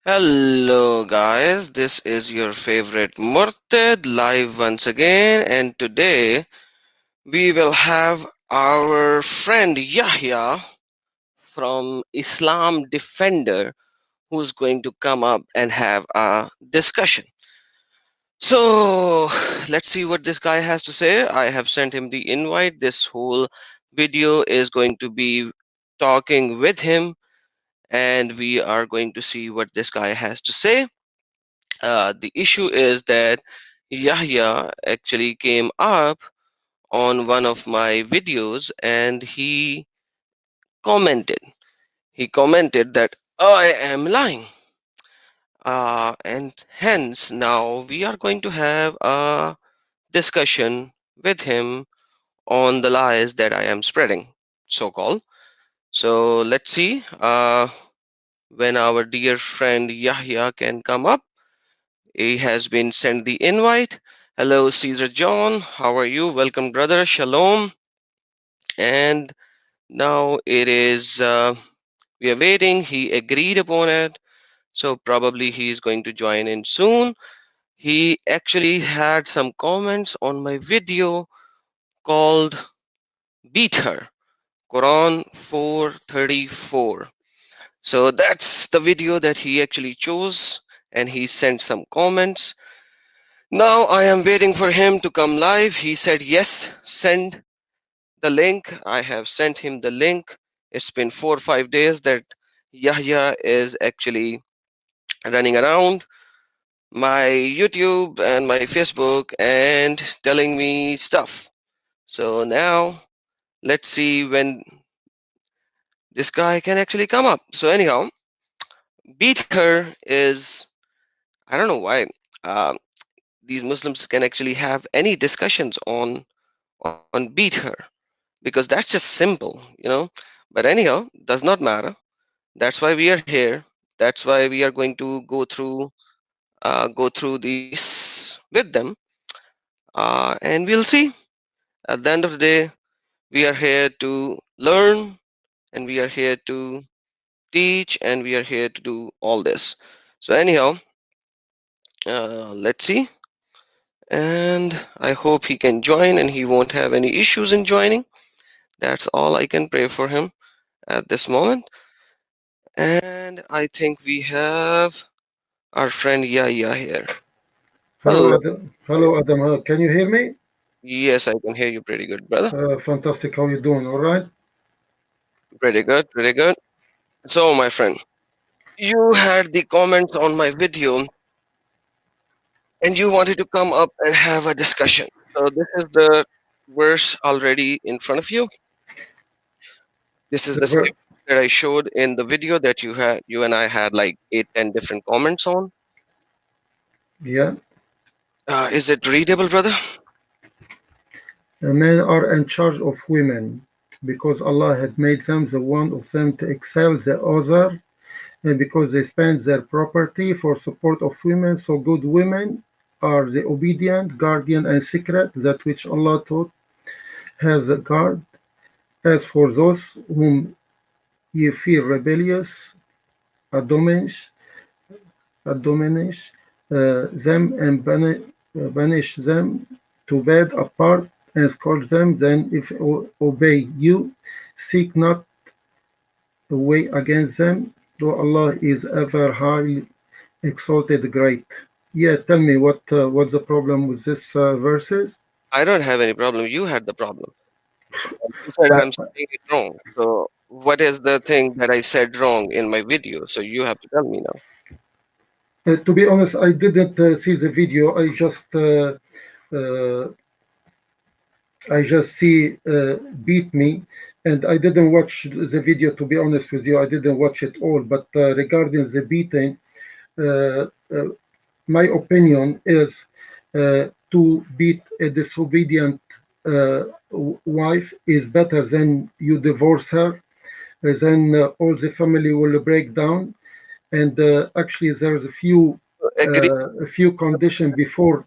Hello guys, this is your favorite Murtad live once again, and today we will have our friend Yahya from Islam Defender who's going to come up and have a discussion. So let's see what this guy has to say. I have sent him the invite. This whole video is going to be talking with him, and we are going to see what this guy has to say. The issue is that Yahya actually came up on one of my videos and commented. He commented that I am lying. And hence, now we are going to have a discussion with him on the lies that I am spreading, so called. So let's see when our dear friend Yahya can come up. He has been sent the invite. Hello, Caesar John. How are you? Welcome, brother. Shalom. And now it is, we are waiting. He agreed upon it. So probably he is going to join in soon. He actually had some comments on my video called Beat Her, Quran 434. So that's the video that he actually chose, and he sent some comments. Now I am waiting for him to come live. He said, yes, send the link. I have sent him the link. It's been 4 or 5 days that Yahya is actually running around my YouTube and my Facebook and telling me stuff. So now let's see when this guy can actually come up. So anyhow, Beat Her is, I don't know why these Muslims can actually have any discussions on Beat Her, because that's just simple. But anyhow, does not matter. That's why we are here. That's why we are going to go through this with them, and we'll see. At the end of the day, we are here to learn, and we are here to teach, and we are here to do all this. So anyhow, let's see. And I hope he can join, and he won't have any issues in joining. That's all I can pray for him at this moment. And I think we have our friend Yahya here. Hello, Hello. Adam. Hello, Adam. Can you hear me? Yes, I can hear you pretty good, brother. Fantastic. How you doing? All right. Pretty good, pretty good. So, my friend, you had the comments on my video and you wanted to come up and have a discussion. So, this is the verse already in front of you. This is The the ver- same that I showed in the video that you and I had like 8, 10 different comments on. yeah. Is it readable, brother? Men are in charge of women because Allah had made them the one of them to excel the other, and because they spend their property for support of women. So good women are the obedient, guardian, and secret that which Allah taught has a guard. As for those whom ye fear rebellious, admonish, admonish them and banish them to bed apart and scourge them. Then, if obey you, seek not a way against them, though Allah is ever highly exalted, great. Yeah, tell me what's the problem with this verses? I don't have any problem. You had the problem. You said I, I'm saying it wrong. So, what is the thing that I said wrong in my video? So, you have to tell me now. to be honest, I didn't see the video. Uh, I just see beat me, and I didn't watch the video. To be honest with you, I didn't watch it all. But regarding the beating, uh, uh, my opinion is to beat a disobedient wife is better than you divorce her. Then all the family will break down. And actually, there's Agree. a few conditions before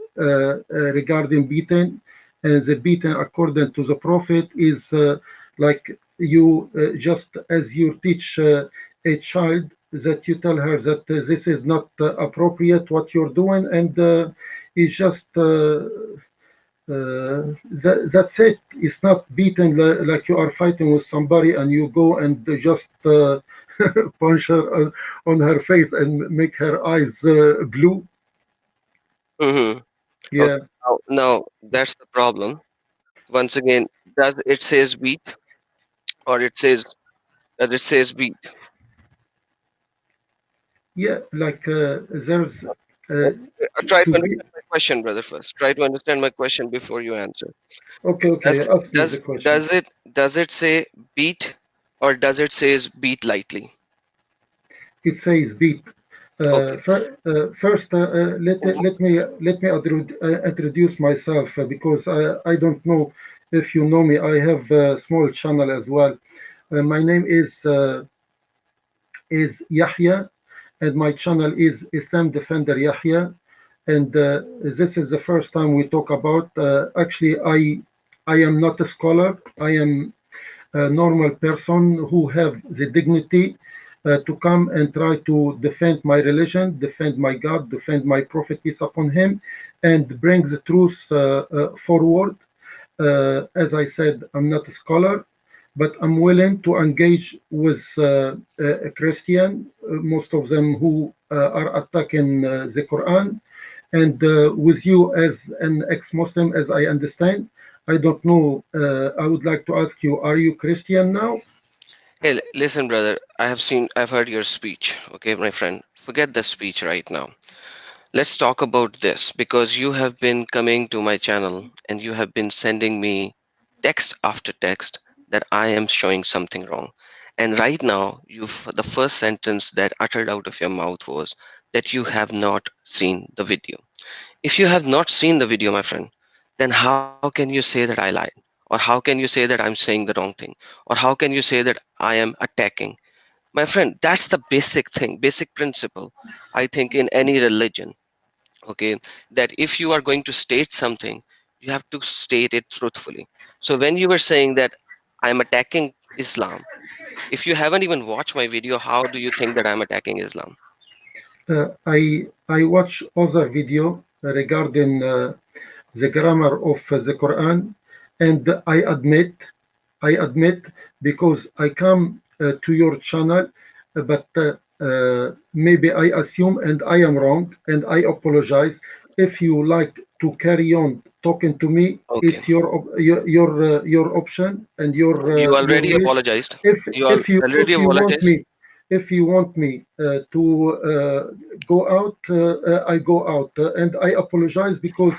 regarding beating, and the beating according to the prophet is like you just as you teach a child that you tell her that this is not appropriate what you're doing, and it's just that's it. It's not beaten like you are fighting with somebody and you go and just punch her on her face and make her eyes blue. Mm-hmm. Okay. Yeah, Now that's the problem. Once again, does it says beat or it says beat? yeah, like there's Try to to be. understand my question, brother. First, try to understand my question before you answer. Okay, okay, Does ask me the does question. does it say beat or does it says beat lightly? It says beat. Okay. First, let me introduce myself because I don't know if you know me. I have a small channel as well. My name is Yahya, and my channel is Islam Defender Yahya. And this is the first time we talk about. Actually, I am not a scholar. I am a normal person who have the dignity to come and try to defend my religion, defend my God, defend my Prophet, peace upon him, and bring the truth forward. As I said, I'm not a scholar, but I'm willing to engage with a Christian, most of them who are attacking the Quran, and with you as an ex-Muslim, as I understand. I don't know. I would like to ask you: are you Christian now? Hey, listen, brother. I've heard your speech. Okay, my friend. Forget the speech right now. Let's talk about this because you have been coming to my channel and you have been sending me text after text that I am showing something wrong. And right now, the first sentence that uttered out of your mouth was that you have not seen the video. If you have not seen the video, my friend, then how can you say that I lied? Or how can you say that I'm saying the wrong thing? Or how can you say that I am attacking? My friend, that's the basic thing, basic principle, I think, in any religion. Okay, that if you are going to state something, you have to state it truthfully. So when you were saying that I'm attacking Islam, if you haven't even watched my video, how do you think that I'm attacking Islam? I watch other video regarding the grammar of the Quran, and I admit because I come to your channel, but maybe I assume and I am wrong, and I apologize. If you like to carry on talking to me, Okay, it's your option and you your already wish. apologized. If You if you already if you want apologized. me if you want me to go out, I go out, and I apologize because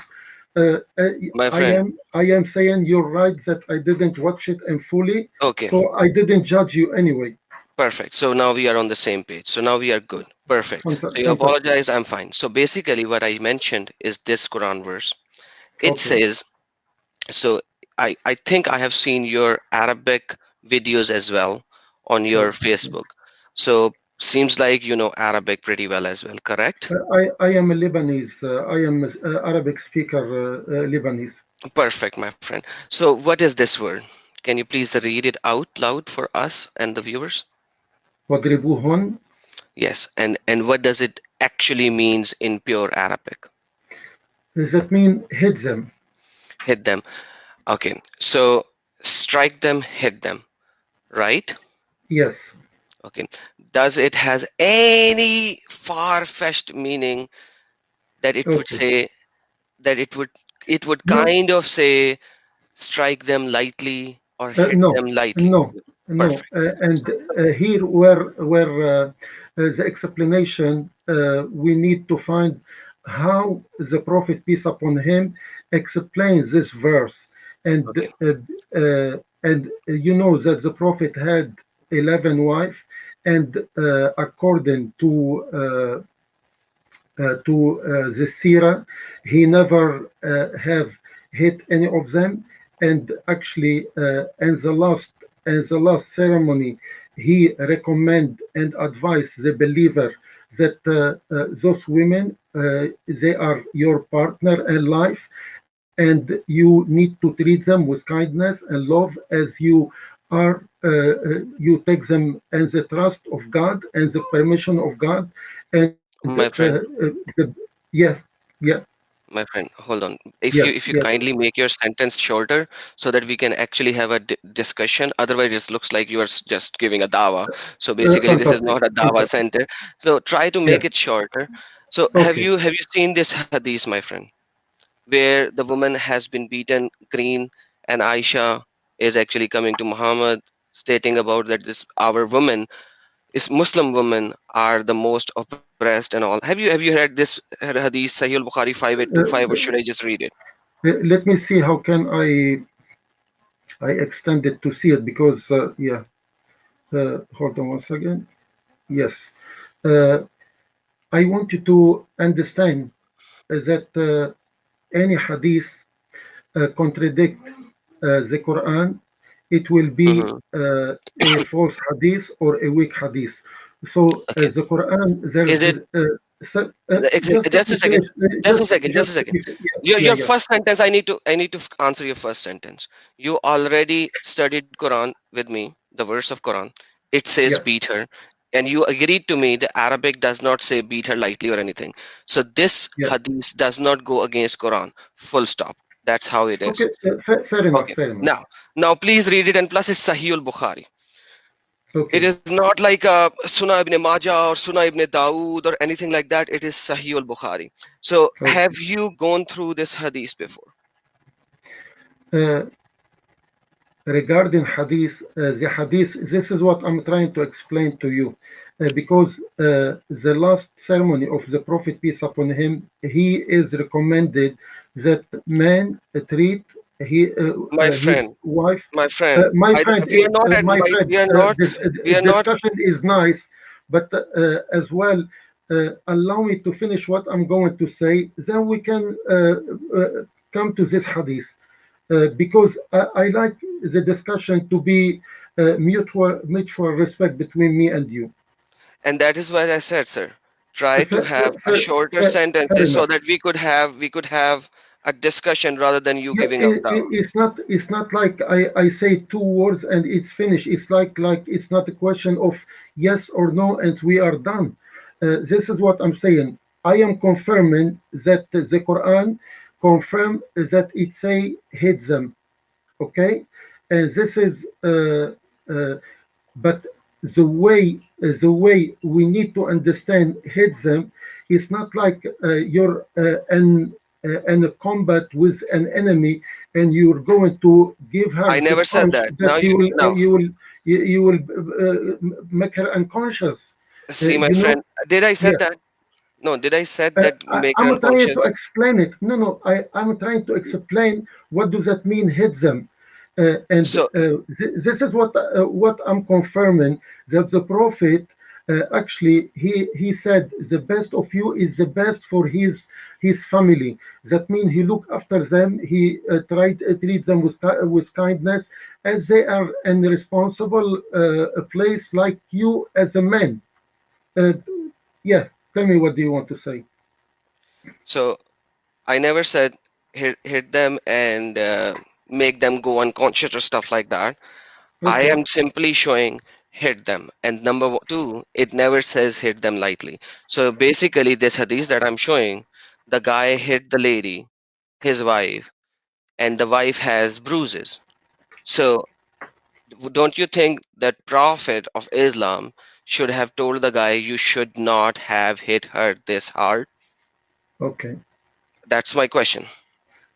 uh, uh, My I friend. am saying you're right that I didn't watch it and fully, Okay, so I didn't judge you anyway. perfect. So now we are on the same page. So now we are good. Perfect. So you Fantastic. apologize, I'm fine. So basically, what I mentioned is this Quran verse. It Okay. says, so I think I have seen your Arabic videos as well on your Okay. Facebook. So seems like you know Arabic pretty well as well, correct? I am a Lebanese. I am a Arabic speaker, Lebanese. Perfect, my friend. So what is this word? Can you please read it out loud for us and the viewers? واضربوهن. Yes, and what does it actually means in pure Arabic? That mean hit them. Hit them. Okay, so strike them, hit them, right? Yes. Okay. Does it has any far-fetched meaning that it would Okay. say that it would No. kind of say strike them lightly or hit No, them lightly? no, no. Perfect. And here, where the explanation, we need to find how the Prophet peace upon him explains this verse, Okay. and you know that the Prophet had 11 wives, and according to the Sira, he never have hit any of them, and actually in the last ceremony, he recommend and advise the believer that those women they are your partner in life, and you need to treat them with kindness and love as you are you take them and the trust of God and the permission of God, and My friend, yeah, yeah, my friend, hold on. yes, If you yes, kindly make your sentence shorter so that we can actually have a discussion. Otherwise, it looks like you are just giving a dawa. So basically, this is fantastic, not a dawa fantastic, center. So try to yes, make it shorter. So okay. have you seen this hadith, my friend, where the woman has been beaten green, and Aisha is actually coming to Muhammad stating about that this our women is Muslim women are the most oppressed and all. Have you heard this hadith Sahih al-Bukhari 5825, or should I just read it? Let me see how can I extend it to see it because yeah. Hold on one second. Yes, uh, I want you to understand that any hadith contradict the Quran, it will be Hmm. a false hadith or a weak hadith. So Okay. the Quran, there's Is it just let just me a second? finish. Just a second. Just a Just let second. me. Yeah, yeah, Your yeah, first sentence. I need to answer your first sentence. You already studied Quran with me. The verse of Quran. It says yeah. beat her, and you agreed to me. The Arabic does not say beat her lightly or anything. So this Yeah. hadith does not go against Quran. Full stop. That's how it Okay. is. Fair enough. Okay. Fair enough. Now please read it, and plus it's Sahih al-Bukhari. It Okay. is not like Sunnah ibn Majah or Sunnah ibn Dawood or anything like that. It is Sahih al-Bukhari. So have Okay. you gone through this hadith before? Uh, Regarding hadith, the hadith, this is what I'm trying to explain to you. Because the last ceremony of the Prophet, peace upon him, he is recommended that man treat My his friend, wife. my friend, My friend, we are not at my right. friend, We are not. discussion is nice, but as well, allow me to finish what I'm going to say. Then we can come to this hadith because I like the discussion to be mutual respect between me and you. And that is what I said, sir. Try to Fair, have a shorter fair sentences so enough. that we could have a discussion rather than you Yeah, giving up now. it's not like I say two words and it's finished. It's like it's not a question of yes or no and we are done. This is what I'm saying. I am confirming that the Quran confirm that it say hate them. Okay, and this is uh, but the way we need to understand hit them is not like you're in a combat with an enemy and you're going to give her I the never said punch that. that Now you now you will make her unconscious. see, my You know, friend. Did I said yeah. that? No, did I said that make her I'm trying to unconscious? explain it. No, no, I'm trying to explain what does that mean hit them. And So this is what I'm confirming that the prophet actually he said the best of you is the best for his family. That means he look after them. He tried treat them with kindness as they are in a responsible place like you as a man. Uh, yeah, tell me what do you want to say? so I never said hit them and make them go unconscious or stuff like that. I Okay. am simply showing hit them. And number two, it never says hit them lightly. So basically, this hadith that I'm showing, the guy hit the lady, his wife, and the wife has bruises. So don't you think that Prophet of Islam should have told the guy you should not have hit her this hard? Okay. That's my question.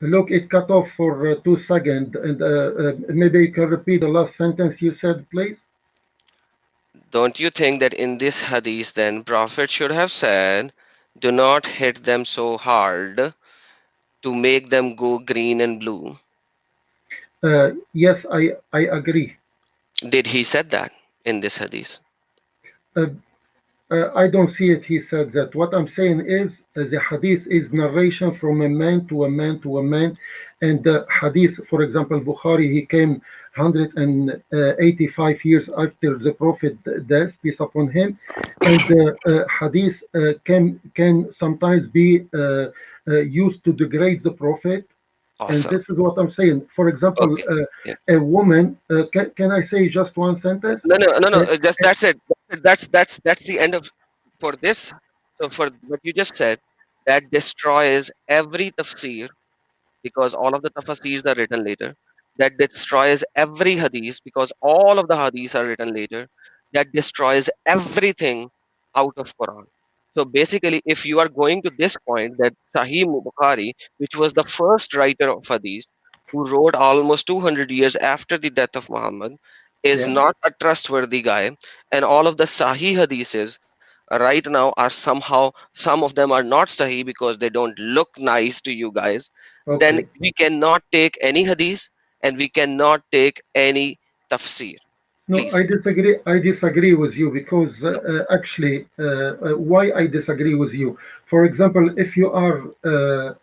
Look, it cut off for 2 seconds, and maybe you can repeat the last sentence you said, please. Don't you think that in this hadith, then Prophet should have said, do not hit them so hard to make them go green and blue? Yes, I agree. Did he said that in this hadith? Uh, I don't see it. He said that. What I'm saying is the hadith is narration from a man to a man to a man. And the hadith, for example, Bukhari, he came 185 years after the Prophet death, peace upon him. And hadith can sometimes be used to degrade the Prophet. And Awesome. this is what I'm saying. For example, Okay. Yeah. a woman, can I say just one sentence? No, no, no, no. Uh, Just that's it. That's the end of for this. So for what you just said, that destroys every tafsir because all of the tafsirs are written later. That destroys every hadith because all of the hadiths are written later. That destroys everything out of Quran. So basically, if you are going to this point that Sahih Bukhari, which was the first writer of hadith, who wrote almost 200 years after the death of Muhammad, is yeah, not a trustworthy guy, and all of the Sahih hadiths right now are somehow, some of them are not Sahih because they don't look nice to you guys, then okay. we cannot take any hadith and we cannot take any tafsir. No, Please. I disagree. I disagree with you because actually, why I disagree with you? For example, if you are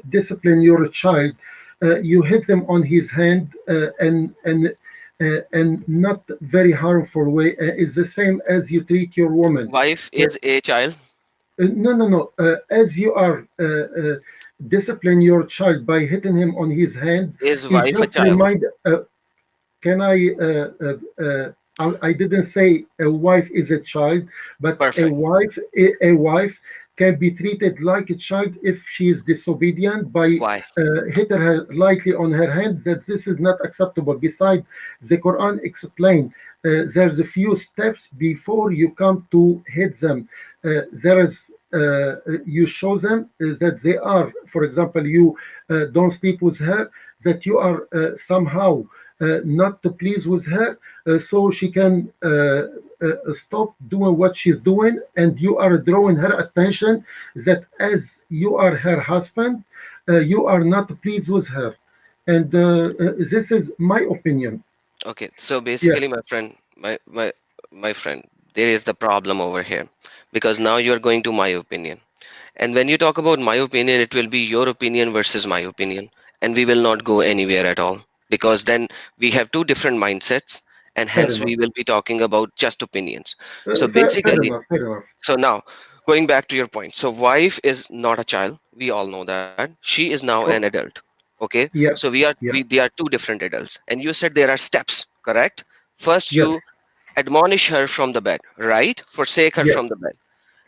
discipline your child, you hit them on his hand and not very harmful way. Is the same as you treat your woman. Wife Uh, is a child. no, no, no. As you are discipline your child by hitting him on his hand, Is is wife a just child? remind. Can I didn't say a wife is a child, but Perfect. a wife can be treated like a child if she is disobedient by Why? hitting her lightly on her hand. That this is not acceptable. Besides, the Quran explain there's a few steps before you come to hit them. There is you show them that they are, for example, you don't sleep with her, that you are somehow not to please with her, so she can stop doing what she's doing, and you are drawing her attention that as you are her husband, you are not pleased with her, and this is my opinion. Okay, so Yeah, basically, my friend, my friend, there is the problem over here because now you are going to my opinion. And when you talk about my opinion, it will be your opinion versus my opinion, and we will not go anywhere at all because then we have two different mindsets, and fair hence enough. we will be talking about just opinions. So Fair basically, enough. Fair enough. so now going back to your point, so wife is not a child. We all know that she is now an Oh, adult. Okay, yeah, so we yeah, they are two different adults, and you said there are steps, correct? First, yes, you admonish her from the bed, right? Forsake her yes, from the bed.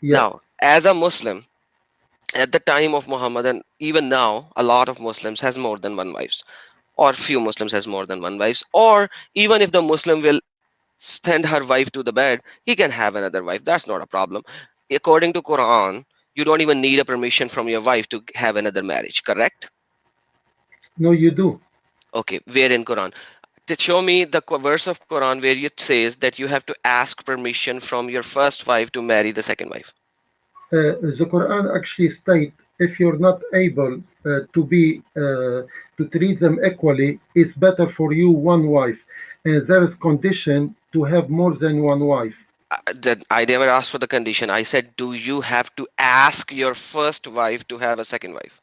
yeah. Now, as a Muslim, at the time of Muhammad and even now, a lot of Muslims has more than one wives, or few Muslims has more than one wives, or even if the Muslim will send her wife to the bed, he can have another wife. That's not a problem. According to Quran, you don't even need a permission from your wife to have another marriage, correct? No, you do. Okay, where in Quran? To show me the verse of Quran where it says that you have to ask permission from your first wife to marry the second wife. The Quran actually state if you're not able to treat them equally, it's better for you one wife, and there is condition to have more than one wife. That I never asked for the condition. I said, do you have to ask your first wife to have a second wife?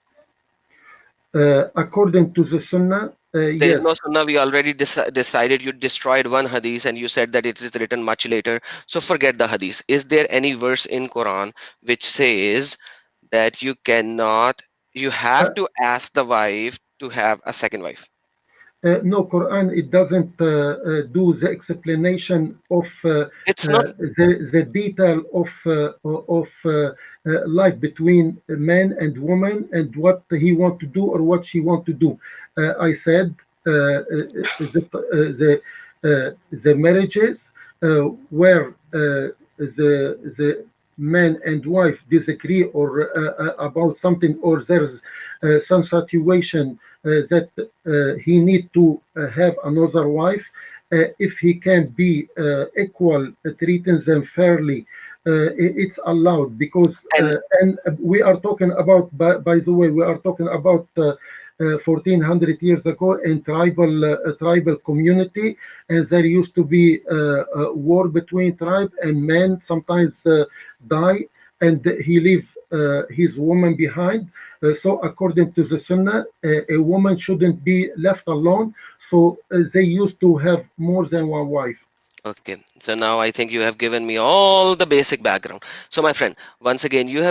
According to the Sunnah, There is no yes. sunnah. We already decided you destroyed one hadith and you said that it is written much later. So forget the hadith. Is there any verse in Quran which says that you cannot, you Uh, have to ask the wife to have a second wife? no, Quran it doesn't do the explanation of It's not. the detail of life between a man and woman and what he want to do or what she want to do. I said the marriages where the man and wife disagree or about something, or there's some situation that he need to have another wife, if he can be equal, treating them fairly, it's allowed because And and we are talking about, by the way, we are talking about 1400 years ago in tribal community, and there used to be a war between tribe, and men sometimes die, and he leave his woman behind. So according to the Sunnah, a woman shouldn't be left alone. So they used to have more than one wife. okay, so now I think you have given me all the basic background. So my friend, once again, you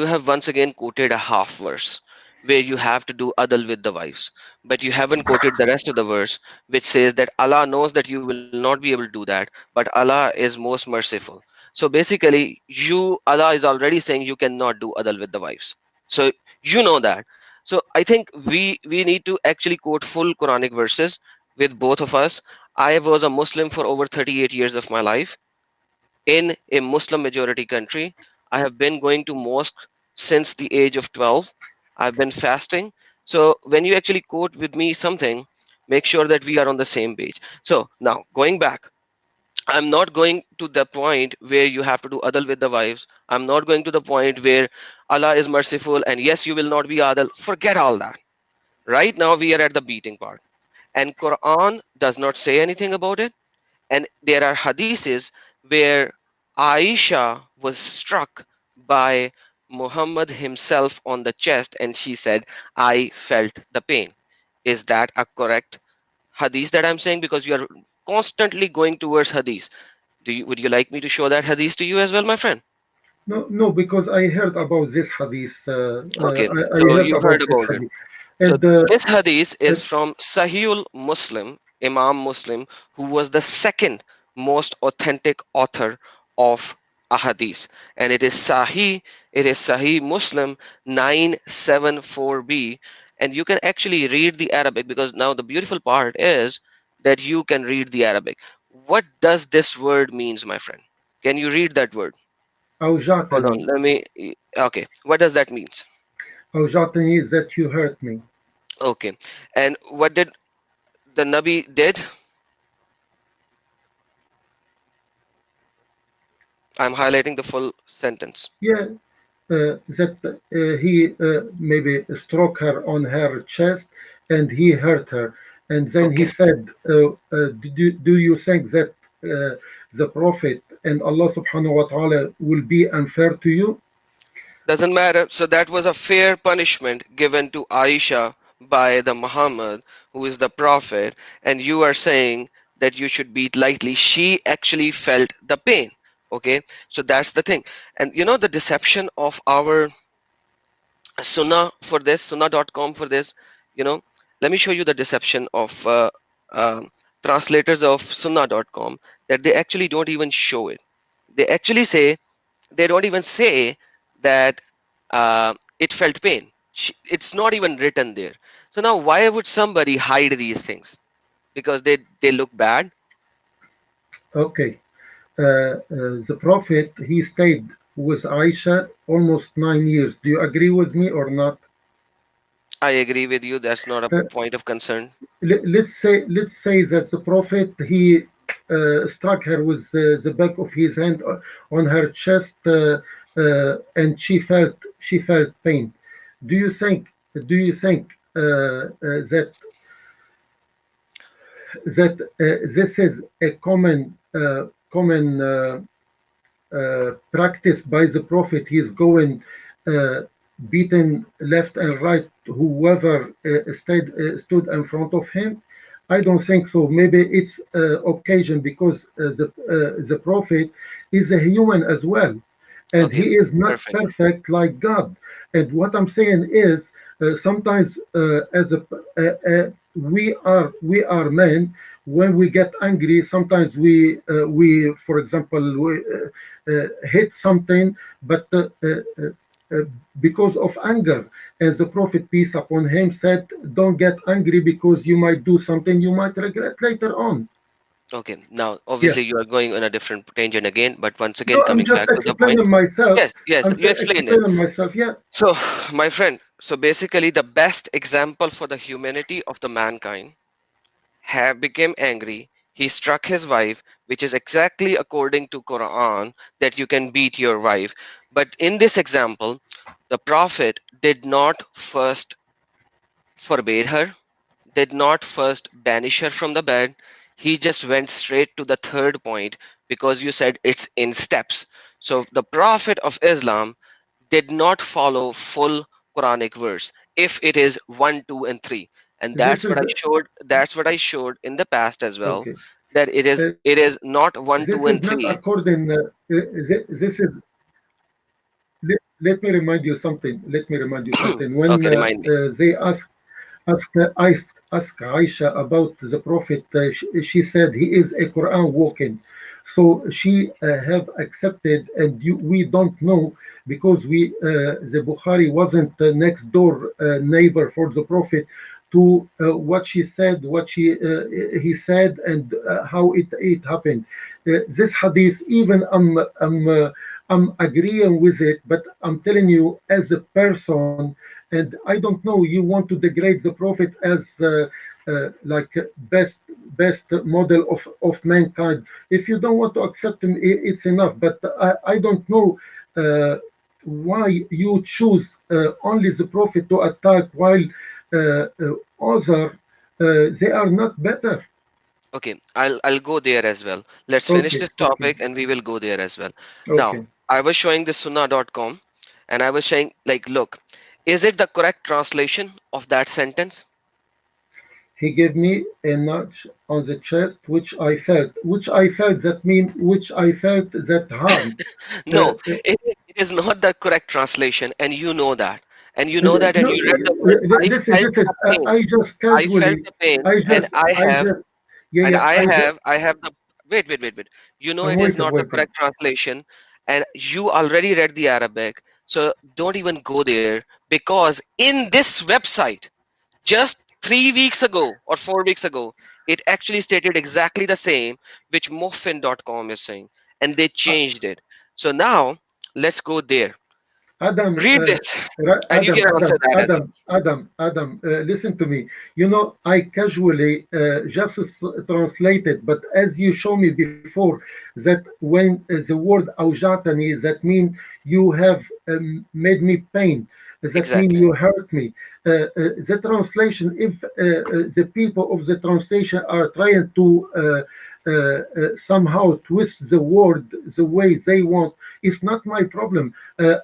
have once again quoted a half verse, where you have to do adl with the wives, but you haven't quoted the rest of the verse, which says that Allah knows that you will not be able to do that, but Allah is most merciful. So basically, Allah is already saying you cannot do adl with the wives. So you know that. So I think we need to actually quote full Quranic verses with both of us. I was a Muslim for over 38 years of my life in a Muslim majority country. I have been going to mosque since the age of 12. I've been fasting. So when you actually quote with me something, make sure that we are on the same page. So now going back, I'm not going to the point where you have to do adl with the wives. I'm not going to the point where Allah is merciful and yes, you will not be adl. Forget all that. Right now we are at the beating part. And Quran does not say anything about it, and there are hadiths where Aisha was struck by Muhammad himself on the chest and she said, I felt the pain. Is that a correct hadith that I'm saying? Because you are constantly going towards hadith. Would you like me to show that hadith to you as well, my friend? No, no, because I heard about this hadith. Okay, I so heard you about heard this about it. hadith, So and this hadith uh, is from Sahihul Muslim, Imam Muslim, who was the second most authentic author of a hadith. And it is Sahih Muslim 974b. And you can actually read the Arabic because now the beautiful part is that you can read the Arabic. What does this word means, my friend? Can you read that word? Hold on, أوجعتني. let me. Okay, what does that means? أوجعتني is that you hurt me. Okay, and what did the Nabi did? I'm highlighting the full sentence. Yeah, that he maybe struck her on her chest and he hurt her. And then he Okay, said, do you think that the Prophet and Allah subhanahu wa ta'ala will be unfair to you? doesn't matter. So that was a fair punishment given to Aisha by the Muhammad, who is the Prophet, and you are saying that you should beat lightly. She actually felt the pain. Okay, so that's the thing. And you know the deception of our Sunnah for this, Sunnah.com for this, you know, let me show you the deception of translators of Sunnah.com, that they actually don't even show it. They actually say, they don't even say that it felt pain. It's not even written there. So now why would somebody hide these things? Because they look bad. Okay. The Prophet, he stayed with Aisha almost 9 years. Do you agree with me or not? I agree with you. That's not a Uh, point of concern. let's say that the prophet he struck her with the back of his hand on her chest, and she felt pain. Do you think that this is a common practice by the prophet? He's going uh, beaten left and right whoever stood in front of him. I don't think so. Maybe it's occasion because the prophet is a human as well, and Okay, he is not perfect. perfect like God. And what I'm saying is, sometimes as a we are men. When we get angry, sometimes we for example hit something, but uh, because of anger. As the Prophet, peace upon him, said, don't get angry because you might do something you might regret later on. Okay, now Yeah. obviously you are going on a different tangent again, but once again No, I'm coming just back to the point. explaining myself. Yes, yes, I'm you explain it. explaining myself. Yeah. So, my friend, so basically the best example for the humanity of the mankind have became angry. He struck his wife, which is exactly according to Quran that you can beat your wife. But in this example, the Prophet did not first forbade her, did not first banish her from the bed. He just went straight to the third point because you said it's in steps. So the Prophet of Islam did not follow full Quranic verse if it is 1, 2, and 3. And This that's what is I showed. That's what I showed in the past as well. okay. That it is not 1, This 2, is and not 3. according. This is let me remind you something. Let me remind you something. When Okay, remind me. they ask Aisha about the Prophet, she said he is a Quran walking. So she have accepted, and we don't know because the Bukhari wasn't next door neighbor for the Prophet to what she said, what he said, and how it happened. This hadith, even I'm agreeing with it, but I'm telling you, as a person, and I don't know, you want to degrade the Prophet as like best model of mankind. If you don't want to accept him, it's enough. But I don't know why you choose only the Prophet to attack while other they are not better. Okay, I'll go there as well. Let's finish Okay, this okay, topic and we will go there as well. Now, okay. I was showing this sunnah.com and I was saying, like, look, is it the correct translation of that sentence? He gave me a nudge on the chest, which I felt that mean, which I felt that harm. Uh, No, it is not the correct translation, and you know that. And you know that, and no, you read the word. I listen, felt listen. the pain. I just I felt casually, the pain, I and just, I just, yeah, and yeah. I have the wait. You know I'm it is waiting, not the waiting. correct translation, and you already read the Arabic, so don't even go there because in this website, just 3 weeks ago or 4 weeks ago, it actually stated exactly the same which Muffin.com is saying, and they Uh, changed it. So now let's go there. Adam, Read this, and you Adam, can answer Adam, that as well. Adam, Adam, Adam, listen to me. You know, I casually just translated, but as you show me before, that when the word aujatani, that mean you have made me pain. That mean Exactly. you hurt me. The translation, if the people of the translation are trying to somehow twist the word the way they want, it's not my problem.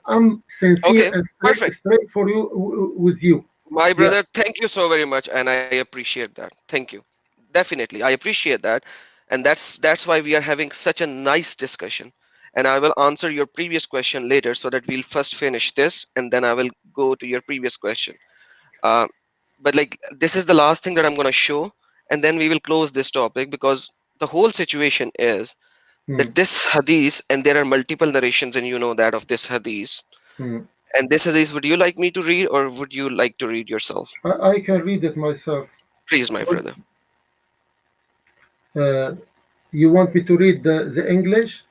I'm sincere Okay, and perfect. straight for you with you. My Yeah. brother, thank you so very much, and I appreciate that. Thank you. Definitely, I appreciate that, and that's why we are having such a nice discussion. And I will answer your previous question later, so that we'll first finish this, and then I will go to your previous question. Uh, but like this is the last thing that I'm gonna show, and then we will close this topic because the whole situation is Hmm, that this hadith, and there are multiple narrations, and you know that of this hadith. hmm. And this hadith, would you like me to read, or would you like to read yourself? I can read it myself. Please, my But, brother. uh, you want me to read the English?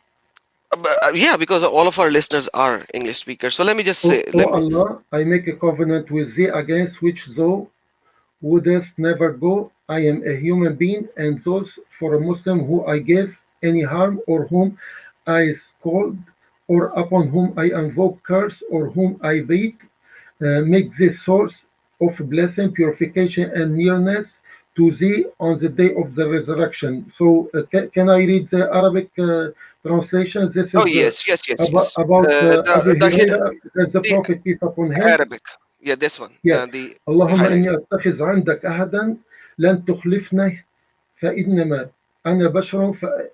Yeah, because all of our listeners are English speakers. So let me just say, O let me. Allah, I make a covenant with thee against which thou wouldest never go. I am a human being, and those for a Muslim who I give any harm, or whom I scold, or upon whom I invoke curse, or whom I beat, make this source of blessing, purification, and nearness to thee on the day of the resurrection. So, can I read the Arabic translation? This Oh is yes, yes, yes, yes. about Abu The Huraira, that the the Prophet, peace upon him. Arabic. Yeah, this one. Yeah. The اللهم highlight. إني أتخذ عندك عهدا لن تخلفني فإنما أنا بشر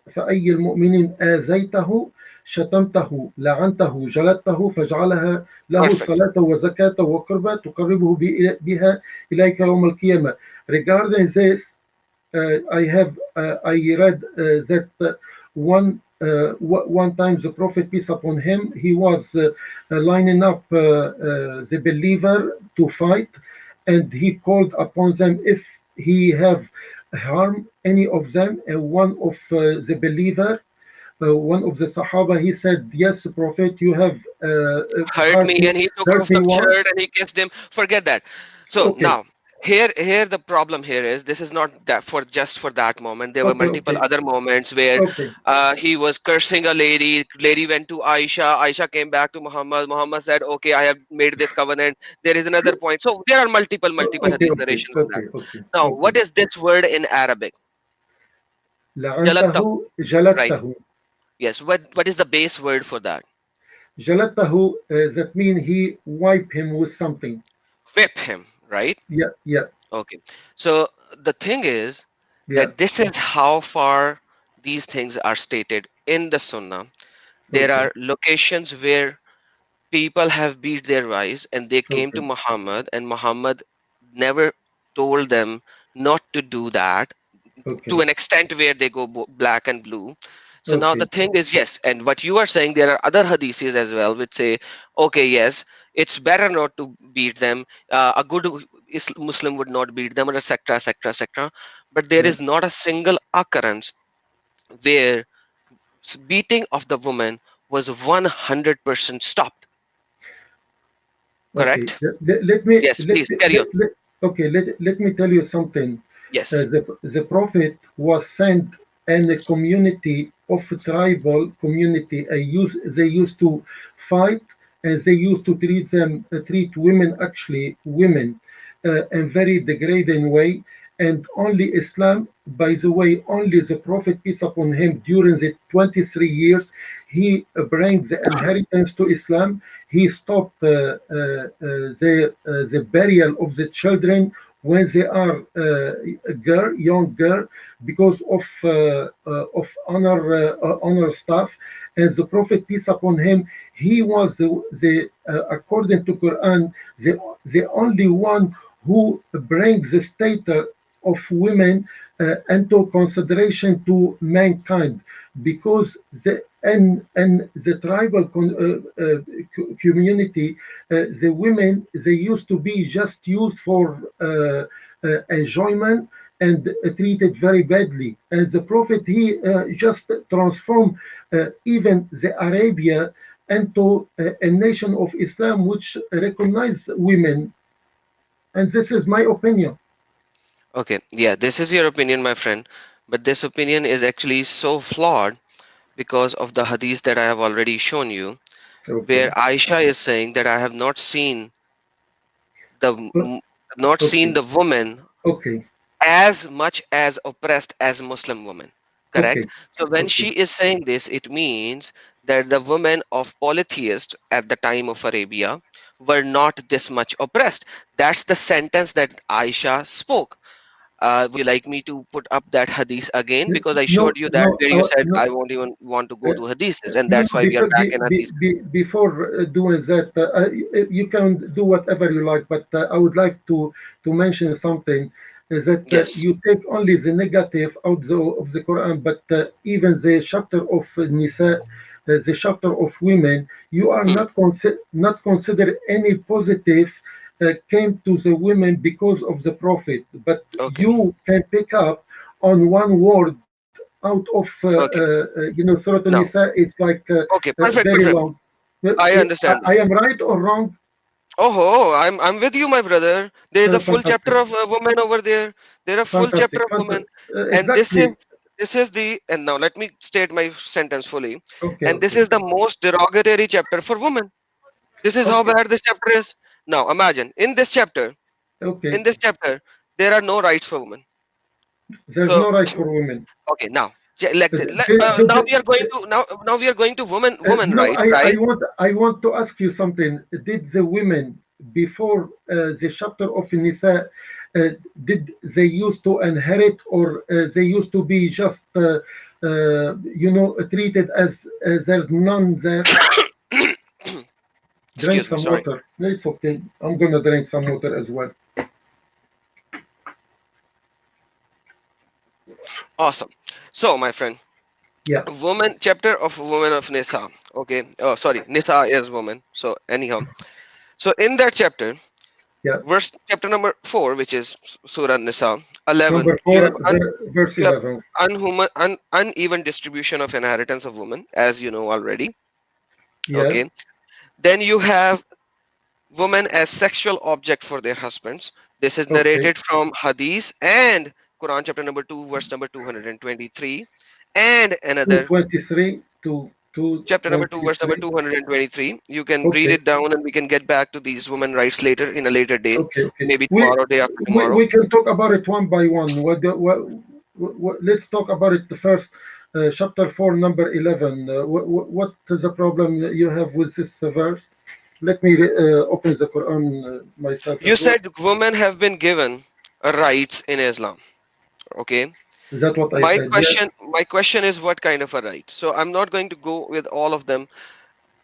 فأي المؤمن آذيته شتمته لعنته جلدته فاجعلها له Perfect. صلاة وزكاة وقربة تقربه بها إليك يوم القيامة. Regarding this, I have I read that one time the Prophet peace upon him, he was lining up the believer to fight, and he called upon them if he have harmed any of them, and one of the believer, one of the Sahaba, he said, "Yes, Prophet, you have Hurt me, and he took hurt off me the once." shirt and he kissed him. Forget that. So Okay, now, here the problem here is this is not that for just for that moment. There were okay, multiple okay, other moments where okay, he was cursing a lady. Lady went to Aisha. Aisha came back to Muhammad. Muhammad said, "Okay, I have made this covenant." There is another point. So there are multiple okay, hadith okay, narrations on that. okay, okay, Now, okay. what is this word in Arabic? لعنته Jalattahu, right? جلدته. Yes. What is the base word for that? جلدته, that mean he wipe him with something. Whip him, right? Yeah, yeah, Okay. So the thing is yeah. that this is how far these things are stated in the Sunnah. There Okay, are locations where people have beat their wives and they came to Okay. Muhammad, and Muhammad never told them not to do that, to Okay. an extent where they go black and blue. So now the Okay. thing is, yes, and what you are saying, there are other hadiths as well which say, okay, yes, it's better not to beat them. A good Muslim would not beat them, or etc., etc., etc. But there Yeah. is not a single occurrence where beating of the woman was 100% stopped. Okay. Correct? Let me Yes, please carry on. okay. Let me tell you something. Yes. The prophet was sent in a community of tribal community. They used to fight, and they used to treat women, actually women, in very degrading way. And only Islam, by the way, only the prophet, peace upon him, during the 23 years, he brings the inheritance to Islam. He stopped the burial of the children when they are young girl, because of honor stuff. And the prophet, peace upon him, he was the according to Quran, the only one who brings the status of women into consideration to mankind, because in the tribal community, the women, they used to be just used for enjoyment, and treated very badly. And the prophet, he just transformed even the Arabia into a nation of Islam which recognize women. And this is my opinion. Okay. Yeah, this is your opinion, my friend. But this opinion is actually so flawed because of the hadith that I have already shown you, where Okay. Aisha is saying that I have the Uh, not seen okay. the woman Okay. as much as oppressed as Muslim women. Correct? Okay. So when Okay. she is saying this, it means that the women of polytheists at the time of Arabia were not this much oppressed. That's the sentence that Aisha spoke. Would you like me to put up that hadith again? Because I No, showed you that no, where you said no. I won't even want to go Uh, to hadiths, and no, that's why we are because back in hadith. before doing that, you can do whatever you like, but I would like to mention something, that Yes. you take only the negative out of the Quran, but even the chapter of Nisa, the chapter of women, you are Hmm. not consider any positive came to the women because of the prophet, but Okay. you can pick up on one word out of Okay. Surah Now. An-Nisa. It's like Okay. Perfect. very Perfect. long. I understand I that. am right or wrong? Oh, I'm with you, my brother. There is a full Fantastic, chapter of women over there. There are full chapter of women, and exactly. this is the, and now let me state my sentence fully. Okay, And this okay, is the most derogatory chapter for women. This is how okay, bad this chapter is. Now imagine okay. in this chapter, there are no rights for women. There's So no right for women. okay, now now The, we are going to now we are going to women no, rights, right? I want to ask you something. Did the women before the chapter of Nisa, uh, did they used to inherit, or they used to be just treated as there's none there? Drink Excuse me, some sorry. water. No, it's okay. I'm gonna drink some water as well. Awesome. So my friend, Yeah, woman chapter of woman of Nisa. Okay. Oh, sorry. Nisa is woman. So anyhow, so in that chapter, yeah. verse chapter number 4, which is Surah Nisa 11, Number four, verse you have 11. uneven distribution of inheritance of women, as you know already. Yeah. Okay. Then you have women as sexual object for their husbands. This is Okay. narrated from Hadith and Quran chapter number 2, verse number 223, and another 223 to chapter number 2, verse number 223. 223. You can read Okay. it down and we can get back to these women rights later in a later day, Okay. Okay. maybe tomorrow, day after tomorrow. We can talk about it one by one. Let's talk about it first. Chapter 4, number 11. What is the problem you have with this verse? Let me open the Quran myself You as well. said women have been given rights in Islam. Okay. Is that what I said? Yeah. My question is what kind of a right? So I'm not going to go with all of them.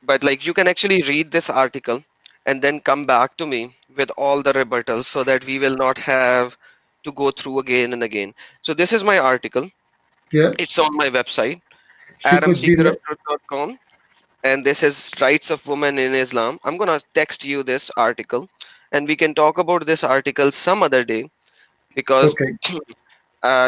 but like you can actually read this article and then come back to me with all the rebuttals so that we will not have to go through again and again. So this is my article. Yeah, It's on my website, she could be. adamseekeroftruth.com, and this is rights of women in Islam. I'm gonna text you this article, and we can talk about this article some other day because Okay.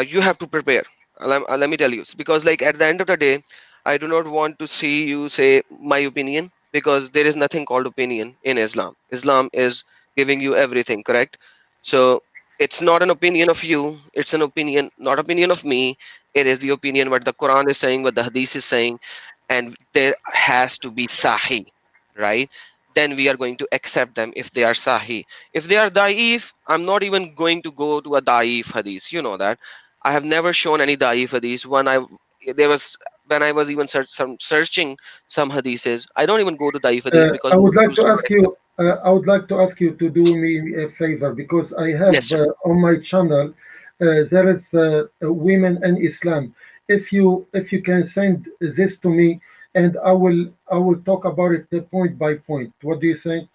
you have to prepare. Let me tell you, because like at the end of the day, I do not want to see you say my opinion, because there is nothing called opinion in Islam. Islam is giving you everything, correct? So it's not an opinion of you, it's an opinion, not opinion of me. It is the opinion what the Quran is saying, what the Hadith is saying, and there has to be Sahih, right? Then we are going to accept them if they are Sahih. If they are Da'if, I'm not even going to go to a Da'if Hadith. You know that. I have never shown any Da'if Hadith. There was when I was even searching some Hadiths, I don't even go to Da'if Hadith because I we would like used to to not ask accept. you. I would like to ask you to do me a favor because I have Yes, sir. on my channel there is women and Islam. If you can send this to me, and I will talk about it point by point. What do you think?